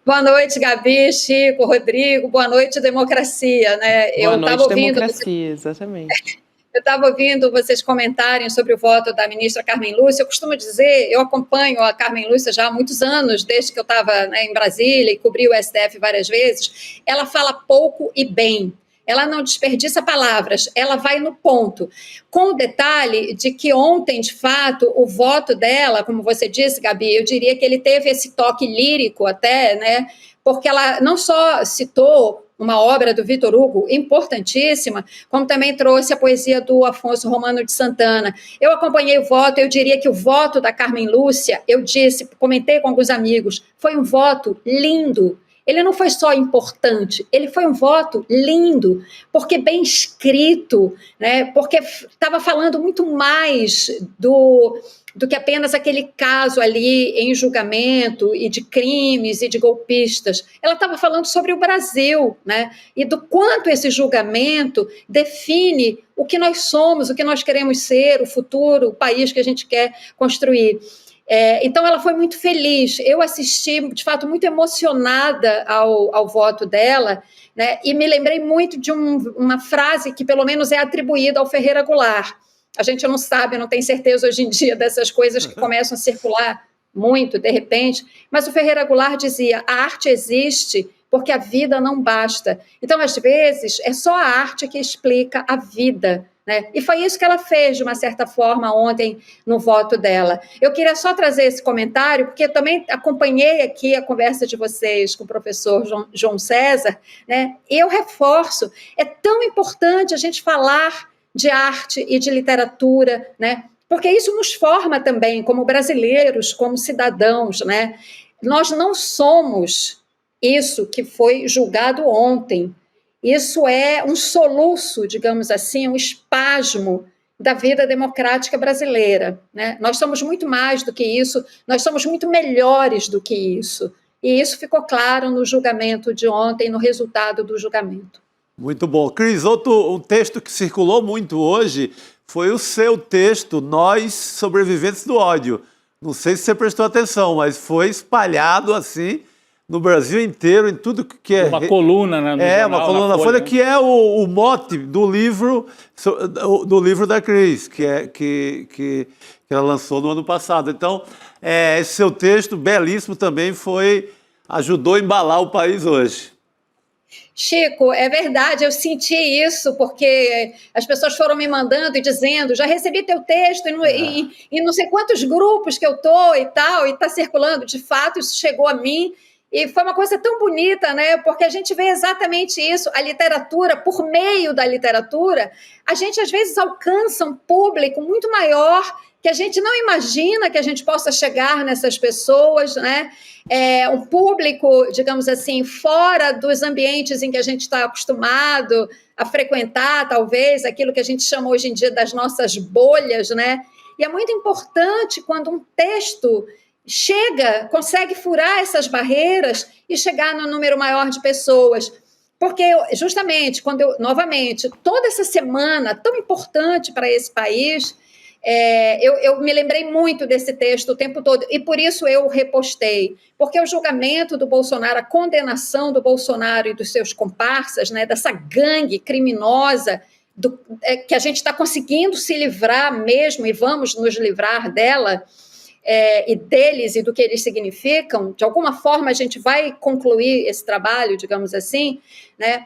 Boa noite, Gabi, Chico, Rodrigo. Boa noite, democracia. Né? Boa noite, democracia, exatamente. Eu estava ouvindo vocês comentarem sobre o voto da ministra Carmen Lúcia. Eu costumo dizer, eu acompanho a Carmen Lúcia já há muitos anos, desde que eu estava em Brasília e cobri o STF várias vezes. Ela fala pouco e bem. Ela não desperdiça palavras, ela vai no ponto. Com o detalhe de que ontem, de fato, o voto dela, como você disse, Gabi, eu diria que ele teve esse toque lírico até, né? Porque ela não só citou uma obra do Vitor Hugo importantíssima, como também trouxe a poesia do Afonso Romano de Santana. Eu acompanhei o voto, eu diria que o voto da Carmen Lúcia, comentei com alguns amigos, foi um voto lindo. Ele não foi só importante, ele foi um voto lindo, porque bem escrito, né? Porque estava falando muito mais do que apenas aquele caso ali em julgamento e de crimes e de golpistas. Ela estava falando sobre o Brasil, né? E do quanto esse julgamento define o que nós somos, o que nós queremos ser, o futuro, o país que a gente quer construir. Então, ela foi muito feliz. Eu assisti, de fato, muito emocionada ao voto dela, né? E me lembrei muito de uma frase que, pelo menos, é atribuída ao Ferreira Goulart. A gente não sabe, não tem certeza hoje em dia dessas coisas que começam a circular muito, de repente, mas o Ferreira Goulart dizia: a arte existe porque a vida não basta. Então, às vezes, é só a arte que explica a vida, né? E foi isso que ela fez, de uma certa forma, ontem no voto dela. Eu queria só trazer esse comentário, porque eu também acompanhei aqui a conversa de vocês com o professor João César, né? E eu reforço, é tão importante a gente falar de arte e de literatura, né? Porque isso nos forma também como brasileiros, como cidadãos, né? Nós não somos isso que foi julgado ontem. Isso é um soluço, digamos assim, um espasmo da vida democrática brasileira, né? Nós somos muito mais do que isso, nós somos muito melhores do que isso. E isso ficou claro no julgamento de ontem, no resultado do julgamento. Muito bom. Cris, um texto que circulou muito hoje foi o seu texto, Nós, Sobreviventes do Ódio. Não sei se você prestou atenção, mas foi espalhado assim no Brasil inteiro, em tudo que é... Uma coluna, né? No jornal, uma coluna na Folha, que é o mote do livro da Cris, que ela lançou no ano passado. Então, esse seu texto, belíssimo também, ajudou a embalar o país hoje. Chico, é verdade, eu senti isso, porque as pessoas foram me mandando e dizendo, já recebi teu texto e não sei quantos grupos que eu tô e tal, e está circulando. De fato, isso chegou a mim e foi uma coisa tão bonita, né? Porque a gente vê exatamente isso, a literatura, por meio da literatura, a gente às vezes alcança um público muito maior que a gente não imagina que a gente possa chegar nessas pessoas, né? Um público, digamos assim, fora dos ambientes em que a gente está acostumado a frequentar, talvez, aquilo que a gente chama hoje em dia das nossas bolhas, né? E é muito importante quando um texto consegue furar essas barreiras e chegar no número maior de pessoas. Porque, justamente, novamente, toda essa semana tão importante para esse país... eu me lembrei muito desse texto o tempo todo e por isso eu o repostei, porque o julgamento do Bolsonaro, a condenação do Bolsonaro e dos seus comparsas, né, dessa gangue criminosa que a gente está conseguindo se livrar mesmo e vamos nos livrar dela e deles e do que eles significam, de alguma forma a gente vai concluir esse trabalho, digamos assim, né?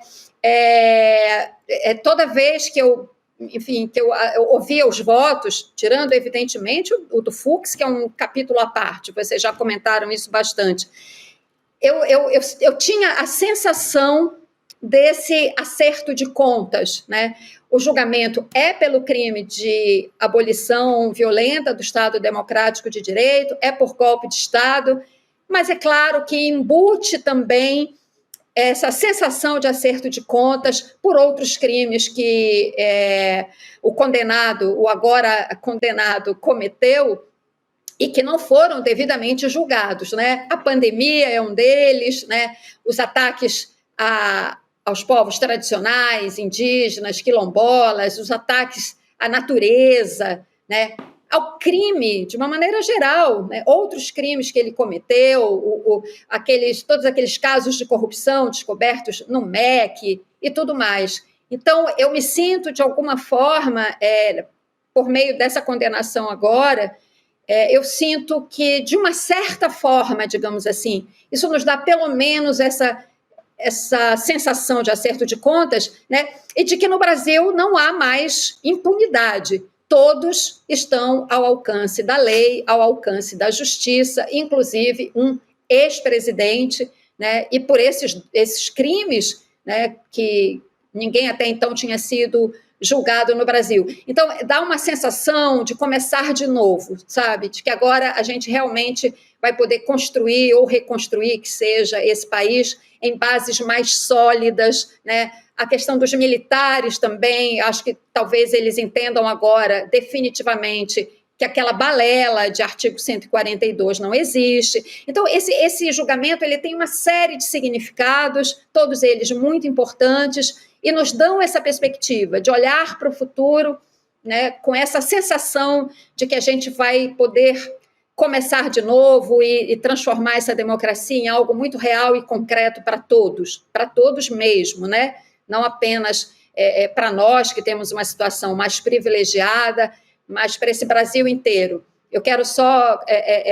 Toda vez que eu ouvia os votos, tirando, evidentemente, o do Fux, que é um capítulo à parte, vocês já comentaram isso bastante, eu tinha a sensação desse acerto de contas, né? O julgamento é pelo crime de abolição violenta do Estado Democrático de Direito, é por golpe de Estado, mas é claro que embute também essa sensação de acerto de contas por outros crimes que o agora condenado cometeu e que não foram devidamente julgados, né? A pandemia é um deles, né? Os ataques aos povos tradicionais, indígenas, quilombolas, os ataques à natureza, né? Ao crime, de uma maneira geral, né? Outros crimes que ele cometeu, todos aqueles casos de corrupção descobertos no MEC e tudo mais. Então, eu me sinto, de alguma forma, por meio dessa condenação agora, eu sinto que, de uma certa forma, digamos assim, isso nos dá pelo menos essa sensação de acerto de contas, né? E de que no Brasil não há mais impunidade. Todos estão ao alcance da lei, ao alcance da justiça, inclusive um ex-presidente, né? E por esses crimes, né, que ninguém até então tinha sido julgado no Brasil. Então, dá uma sensação de começar de novo, sabe? De que agora a gente realmente vai poder construir ou reconstruir, que seja, esse país em bases mais sólidas, né? A questão dos militares também, acho que talvez eles entendam agora definitivamente que aquela balela de artigo 142 não existe. Então, esse julgamento ele tem uma série de significados, todos eles muito importantes, e nos dão essa perspectiva de olhar para o futuro, né, com essa sensação de que a gente vai poder começar de novo e transformar essa democracia em algo muito real e concreto para todos mesmo, né? Não apenas para nós que temos uma situação mais privilegiada, mas para esse Brasil inteiro. Eu quero só,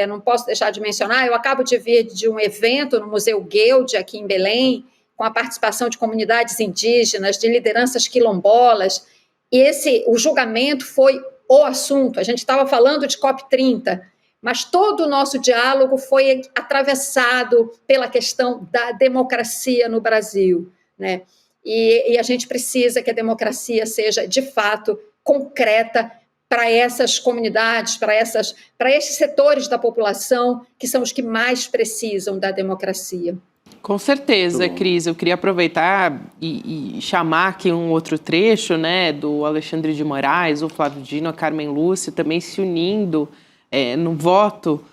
não posso deixar de mencionar, eu acabo de vir de um evento no Museu Guild, aqui em Belém, com a participação de comunidades indígenas, de lideranças quilombolas, e o julgamento foi o assunto. A gente estava falando de COP30, mas todo o nosso diálogo foi atravessado pela questão da democracia no Brasil, né? E a gente precisa que a democracia seja, de fato, concreta para essas comunidades, para esses setores da população que são os que mais precisam da democracia. Com certeza, Cris. Eu queria aproveitar e chamar aqui um outro trecho, né, do Alexandre de Moraes, o Flávio Dino, a Carmen Lúcia, também se unindo no voto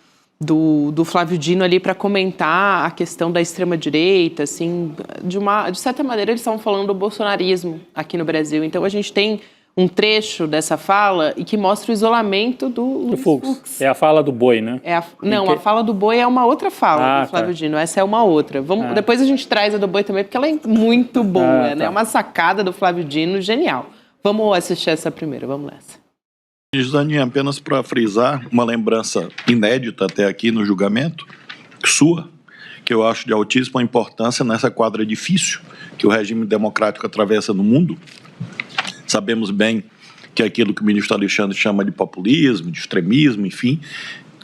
do Flávio Dino ali para comentar a questão da extrema-direita, assim, de certa maneira eles estavam falando do bolsonarismo aqui no Brasil. Então a gente tem um trecho dessa fala e que mostra o isolamento do Fux. É a fala do boi, né? A fala do boi é uma outra fala do Flávio Dino, essa é uma outra. Depois a gente traz a do boi também, porque ela é muito boa, né? É uma sacada do Flávio Dino genial. Vamos assistir essa primeira, vamos nessa. Zanin, apenas para frisar uma lembrança inédita até aqui no julgamento, sua, que eu acho de altíssima importância nessa quadra difícil que o regime democrático atravessa no mundo. Sabemos bem que aquilo que o ministro Alexandre chama de populismo, de extremismo, enfim,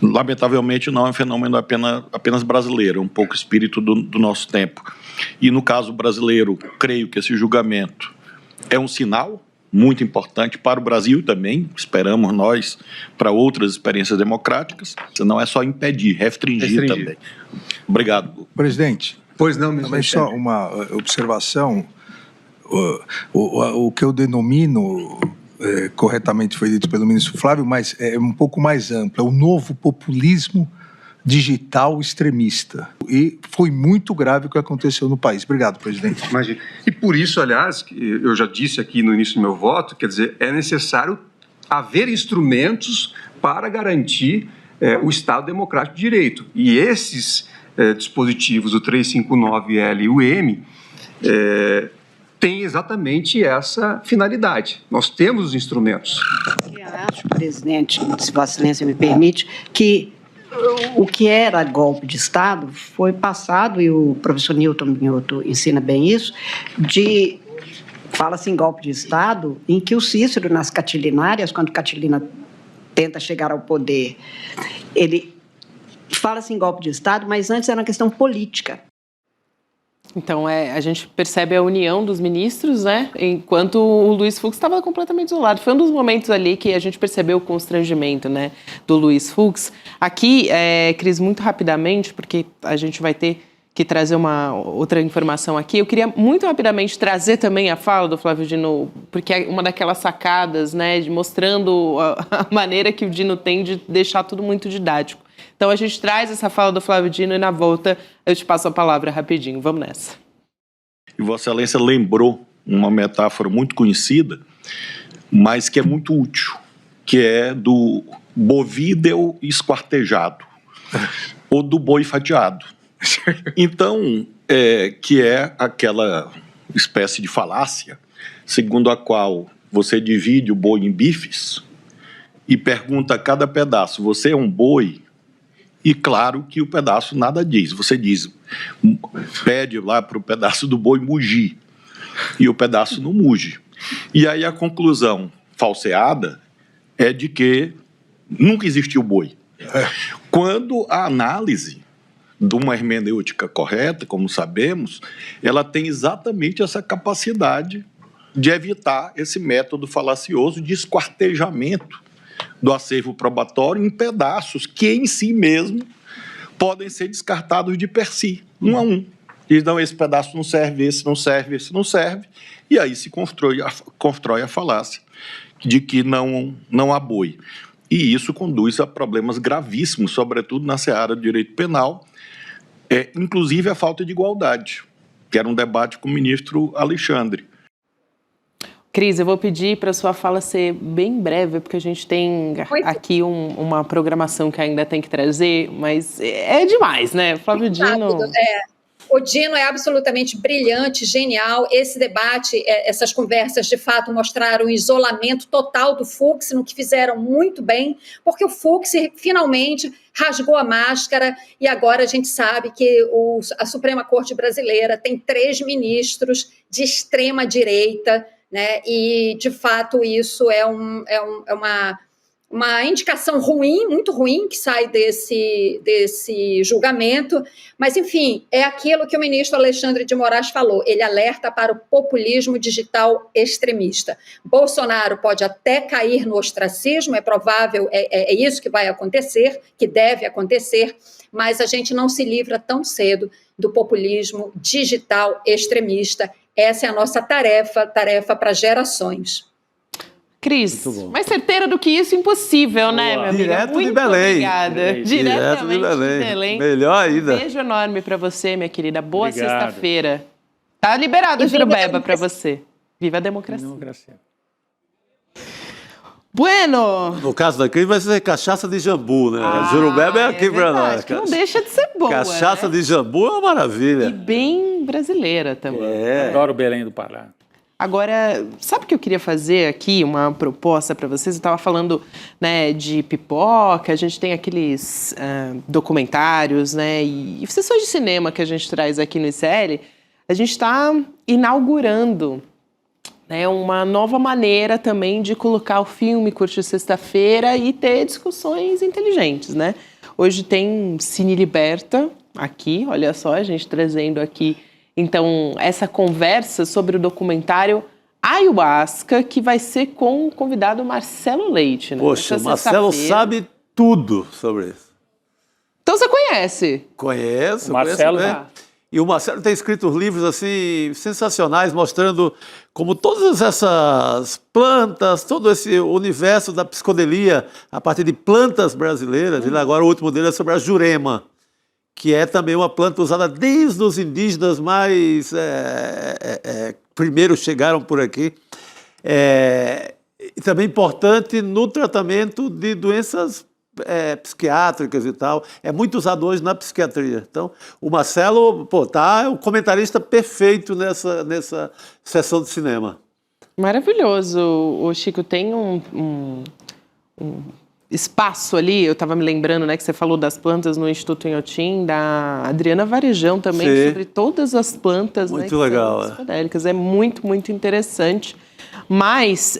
lamentavelmente não é um fenômeno apenas brasileiro, é um pouco espírito do nosso tempo. E no caso brasileiro, creio que esse julgamento é um sinal muito importante para o Brasil também, esperamos nós, para outras experiências democráticas. Não é só impedir, restringir também. Obrigado. Presidente. Pois não, também só uma observação. O que eu denomino, corretamente foi dito pelo ministro Flávio, mas é um pouco mais amplo, é o novo populismo digital extremista. E foi muito grave o que aconteceu no país. Obrigado, presidente. Imagina. E por isso, aliás, eu já disse aqui no início do meu voto, quer dizer, é necessário haver instrumentos para garantir o Estado Democrático de Direito. E esses dispositivos, o 359L e o M, têm exatamente essa finalidade. Nós temos os instrumentos. Eu acho, presidente, se Vossa Excelência me permite, que o que era golpe de Estado foi passado, e o professor Newton Minhoto ensina bem isso, fala-se em golpe de Estado, em que o Cícero, nas catilinárias, quando Catilina tenta chegar ao poder, ele fala-se em golpe de Estado, mas antes era uma questão política. Então, a gente percebe a união dos ministros, né? Enquanto o Luiz Fux estava completamente isolado. Foi um dos momentos ali que a gente percebeu o constrangimento, né, do Luiz Fux. Aqui, Cris, muito rapidamente, porque a gente vai ter que trazer uma outra informação aqui. Eu queria muito rapidamente trazer também a fala do Flávio Dino, porque é uma daquelas sacadas, né, mostrando a maneira que o Dino tem de deixar tudo muito didático. Então, a gente traz essa fala do Flávio Dino e, na volta, eu te passo a palavra rapidinho. Vamos nessa. E Vossa Excelência lembrou uma metáfora muito conhecida, mas que é muito útil, que é do bovídeo esquartejado, ou do boi fatiado. Então, que é aquela espécie de falácia, segundo a qual você divide o boi em bifes e pergunta a cada pedaço, você é um boi? E claro que o pedaço nada diz. Você diz, pede lá para o pedaço do boi mugir, e o pedaço não muge. E aí a conclusão falseada é de que nunca existiu boi. Quando a análise de uma hermenêutica correta, como sabemos, ela tem exatamente essa capacidade de evitar esse método falacioso de esquartejamento do acervo probatório em pedaços que em si mesmo podem ser descartados de per si, um a um. Diz, não, esse pedaço não serve, esse não serve, esse não serve, e aí se constrói a falácia de que não há boi. E isso conduz a problemas gravíssimos, sobretudo na seara do direito penal, inclusive a falta de igualdade, que era um debate com o ministro Alexandre. Cris, eu vou pedir para a sua fala ser bem breve, porque a gente tem aqui uma programação que ainda tem que trazer, mas é demais, né? Flávio Dino... O Dino é absolutamente brilhante, genial. Esse debate, essas conversas, de fato, mostraram o isolamento total do Fux, no que fizeram muito bem, porque o Fux finalmente rasgou a máscara e agora a gente sabe que a Suprema Corte Brasileira tem 3 ministros de extrema-direita, né? E, de fato, isso é uma indicação ruim, muito ruim, que sai desse julgamento. Mas, enfim, é aquilo que o ministro Alexandre de Moraes falou. Ele alerta para o populismo digital extremista. Bolsonaro pode até cair no ostracismo, é provável, é isso que vai acontecer, que deve acontecer, mas a gente não se livra tão cedo do populismo digital extremista. Essa é a nossa tarefa para gerações. Cris, mais certeira do que isso, impossível, né, minha amiga? Direto Muito de Belém. obrigada. Diretamente de Belém. Melhor ainda. Um beijo enorme pra você, minha querida. Boa Obrigado. sexta-feira. Tá liberado, Jurubeba, pra você. Viva a democracia. Bueno. No caso da Cris vai ser cachaça de jambu, né? Jurubeba é aqui pra nós. Que não deixa de ser boa, Cachaça de jambu é uma maravilha. E bem brasileira também. Adoro Belém do Pará. Agora, sabe o que eu queria fazer aqui? Uma proposta para vocês. Eu estava falando, né, de pipoca, a gente tem aqueles documentários, né, e sessões de cinema que a gente traz aqui no ICL. A gente está inaugurando, né, uma nova maneira também de colocar o filme Curtir Sexta-feira e ter discussões inteligentes, né? Hoje tem Cine Liberta aqui, olha só, a gente trazendo aqui, então, essa conversa sobre o documentário Ayahuasca, que vai ser com o convidado Marcelo Leite, né? Poxa, o Marcelo sabe tudo sobre isso. Então você conhece? Conheço. Marcelo, conheço, né? E o Marcelo tem escrito livros assim sensacionais, mostrando como todas essas plantas, todo esse universo da psicodelia a partir de plantas brasileiras. E agora o último dele é sobre a jurema, que é também uma planta usada desde os indígenas mais primeiro chegaram por aqui. E também importante no tratamento de doenças psiquiátricas e tal. É muito usado hoje na psiquiatria. Então, o Marcelo, é o comentarista perfeito nessa sessão de cinema. Maravilhoso. O Chico tem um espaço ali, eu estava me lembrando, né, que você falou das plantas no Instituto Inhotim, da Adriana Varejão também, Sim. sobre todas as plantas, muito, né, que legal, são psicodélicas. É muito, muito interessante. Mas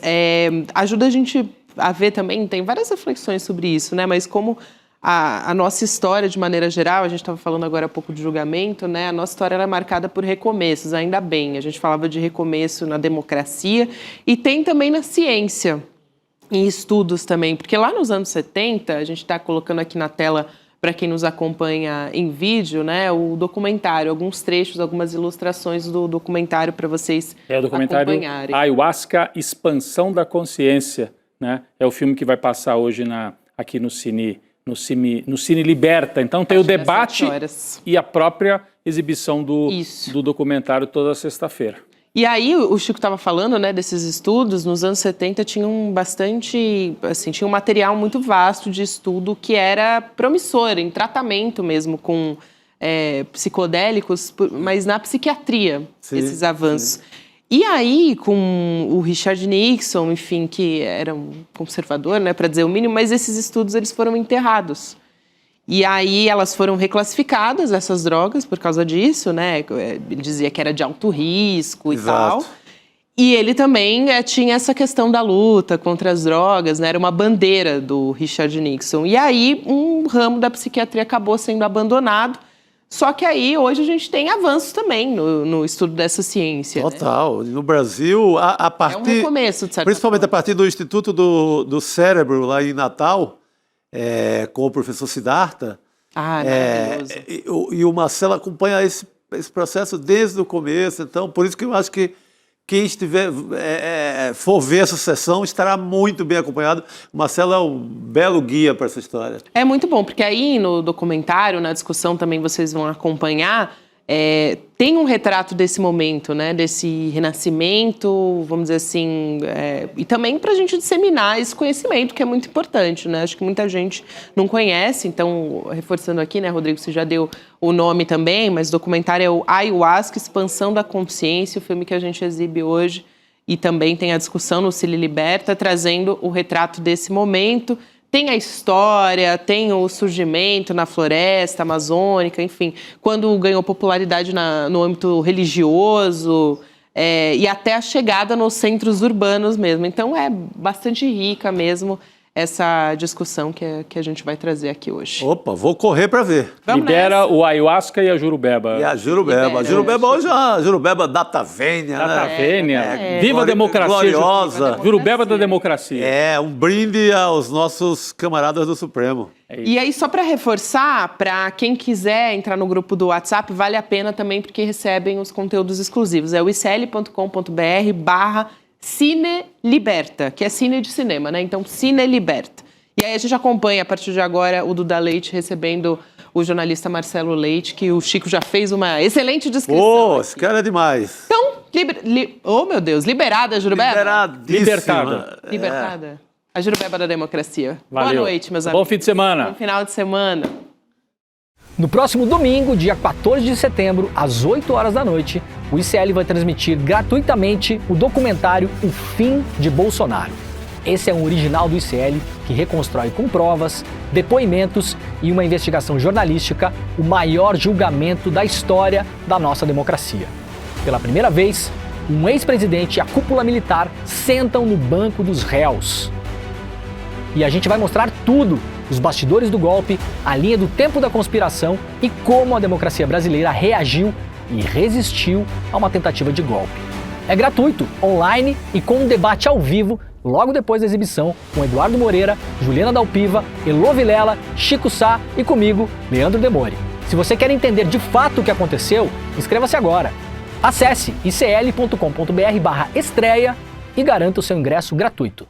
ajuda a gente a ver também, tem várias reflexões sobre isso, né? Mas como a nossa história, de maneira geral, a gente estava falando agora há pouco de julgamento, né? A nossa história ela é marcada por recomeços, ainda bem. A gente falava de recomeço na democracia e tem também na ciência, em estudos também. Porque lá nos anos 70, a gente está colocando aqui na tela, para quem nos acompanha em vídeo, né, o documentário, alguns trechos, algumas ilustrações do documentário para vocês o documentário acompanharem. Ayahuasca, Expansão da Consciência, né? É o filme que vai passar hoje aqui no Cine Liberta. Então tem o debate e a própria exibição do documentário toda sexta-feira. E aí, o Chico estava falando, né, desses estudos, nos anos 70 tinham tinha um material muito vasto de estudo que era promissor, em tratamento mesmo com psicodélicos, mas na psiquiatria, esses avanços. Sim. E aí, com o Richard Nixon, enfim, que era um conservador, né, para dizer o mínimo, mas esses estudos eles foram enterrados. E aí elas foram reclassificadas, essas drogas, por causa disso, né? Ele dizia que era de alto risco e tal. E ele também tinha essa questão da luta contra as drogas, né? Era uma bandeira do Richard Nixon. E aí um ramo da psiquiatria acabou sendo abandonado. Só que aí hoje a gente tem avanços também no estudo dessa ciência. Total. Né? No Brasil, a partir... É um recomeço, de certa principalmente forma. A partir do Instituto do Cérebro, lá em Natal, com o professor Siddhartha. Maravilhoso. E o Marcelo acompanha esse processo desde o começo. Então, por isso que eu acho que quem for ver essa sessão estará muito bem acompanhado. O Marcelo é um belo guia para essa história. É muito bom, porque aí no documentário, na discussão também vocês vão acompanhar, tem um retrato desse momento, né, desse renascimento, vamos dizer assim, e também para a gente disseminar esse conhecimento, que é muito importante, né? Acho que muita gente não conhece, então, reforçando aqui, né, Rodrigo, você já deu o nome também, mas o documentário é o Ayahuasca, Expansão da Consciência, o filme que a gente exibe hoje, e também tem a discussão no Cine Liberta, trazendo o retrato desse momento. Tem a história, tem o surgimento na floresta amazônica, enfim, quando ganhou popularidade no âmbito religioso e até a chegada nos centros urbanos mesmo. Então é bastante rica mesmo essa discussão que a gente vai trazer aqui hoje. Opa, vou correr para ver. Libera o Ayahuasca e a Jurubeba. E a Jurubeba. A Jurubeba hoje é a Jurubeba data vênia, né? Viva a democracia. Gloriosa. Jurubeba da democracia. É, um brinde aos nossos camaradas do Supremo. E aí, só para reforçar, para quem quiser entrar no grupo do WhatsApp, vale a pena também, porque recebem os conteúdos exclusivos. É o icl.com.br/ Cine Liberta, que é cine de cinema, né? Então, Cine Liberta. E aí a gente acompanha, a partir de agora, o Duda Leite recebendo o jornalista Marcelo Leite, que o Chico já fez uma excelente descrição. Esse cara é demais. Então, oh meu Deus, liberada, Jurubeba? Libertada. Libertada. A Jurubeba da democracia. Valeu. Boa noite, meus amigos. Bom fim de semana. Bom final de semana. No próximo domingo, dia 14 de setembro, às 8 horas da noite, o ICL vai transmitir gratuitamente o documentário O Fim de Bolsonaro. Esse é um original do ICL que reconstrói com provas, depoimentos e uma investigação jornalística o maior julgamento da história da nossa democracia. Pela primeira vez, um ex-presidente e a cúpula militar sentam no banco dos réus. E a gente vai mostrar tudo, os bastidores do golpe, a linha do tempo da conspiração e como a democracia brasileira reagiu e resistiu a uma tentativa de golpe. É gratuito, online e com um debate ao vivo logo depois da exibição com Eduardo Moreira, Juliana Dalpiva, Elô Vilela, Chico Sá e comigo, Leandro Demore. Se você quer entender de fato o que aconteceu, inscreva-se agora. Acesse icl.com.br/estreia e garanta o seu ingresso gratuito.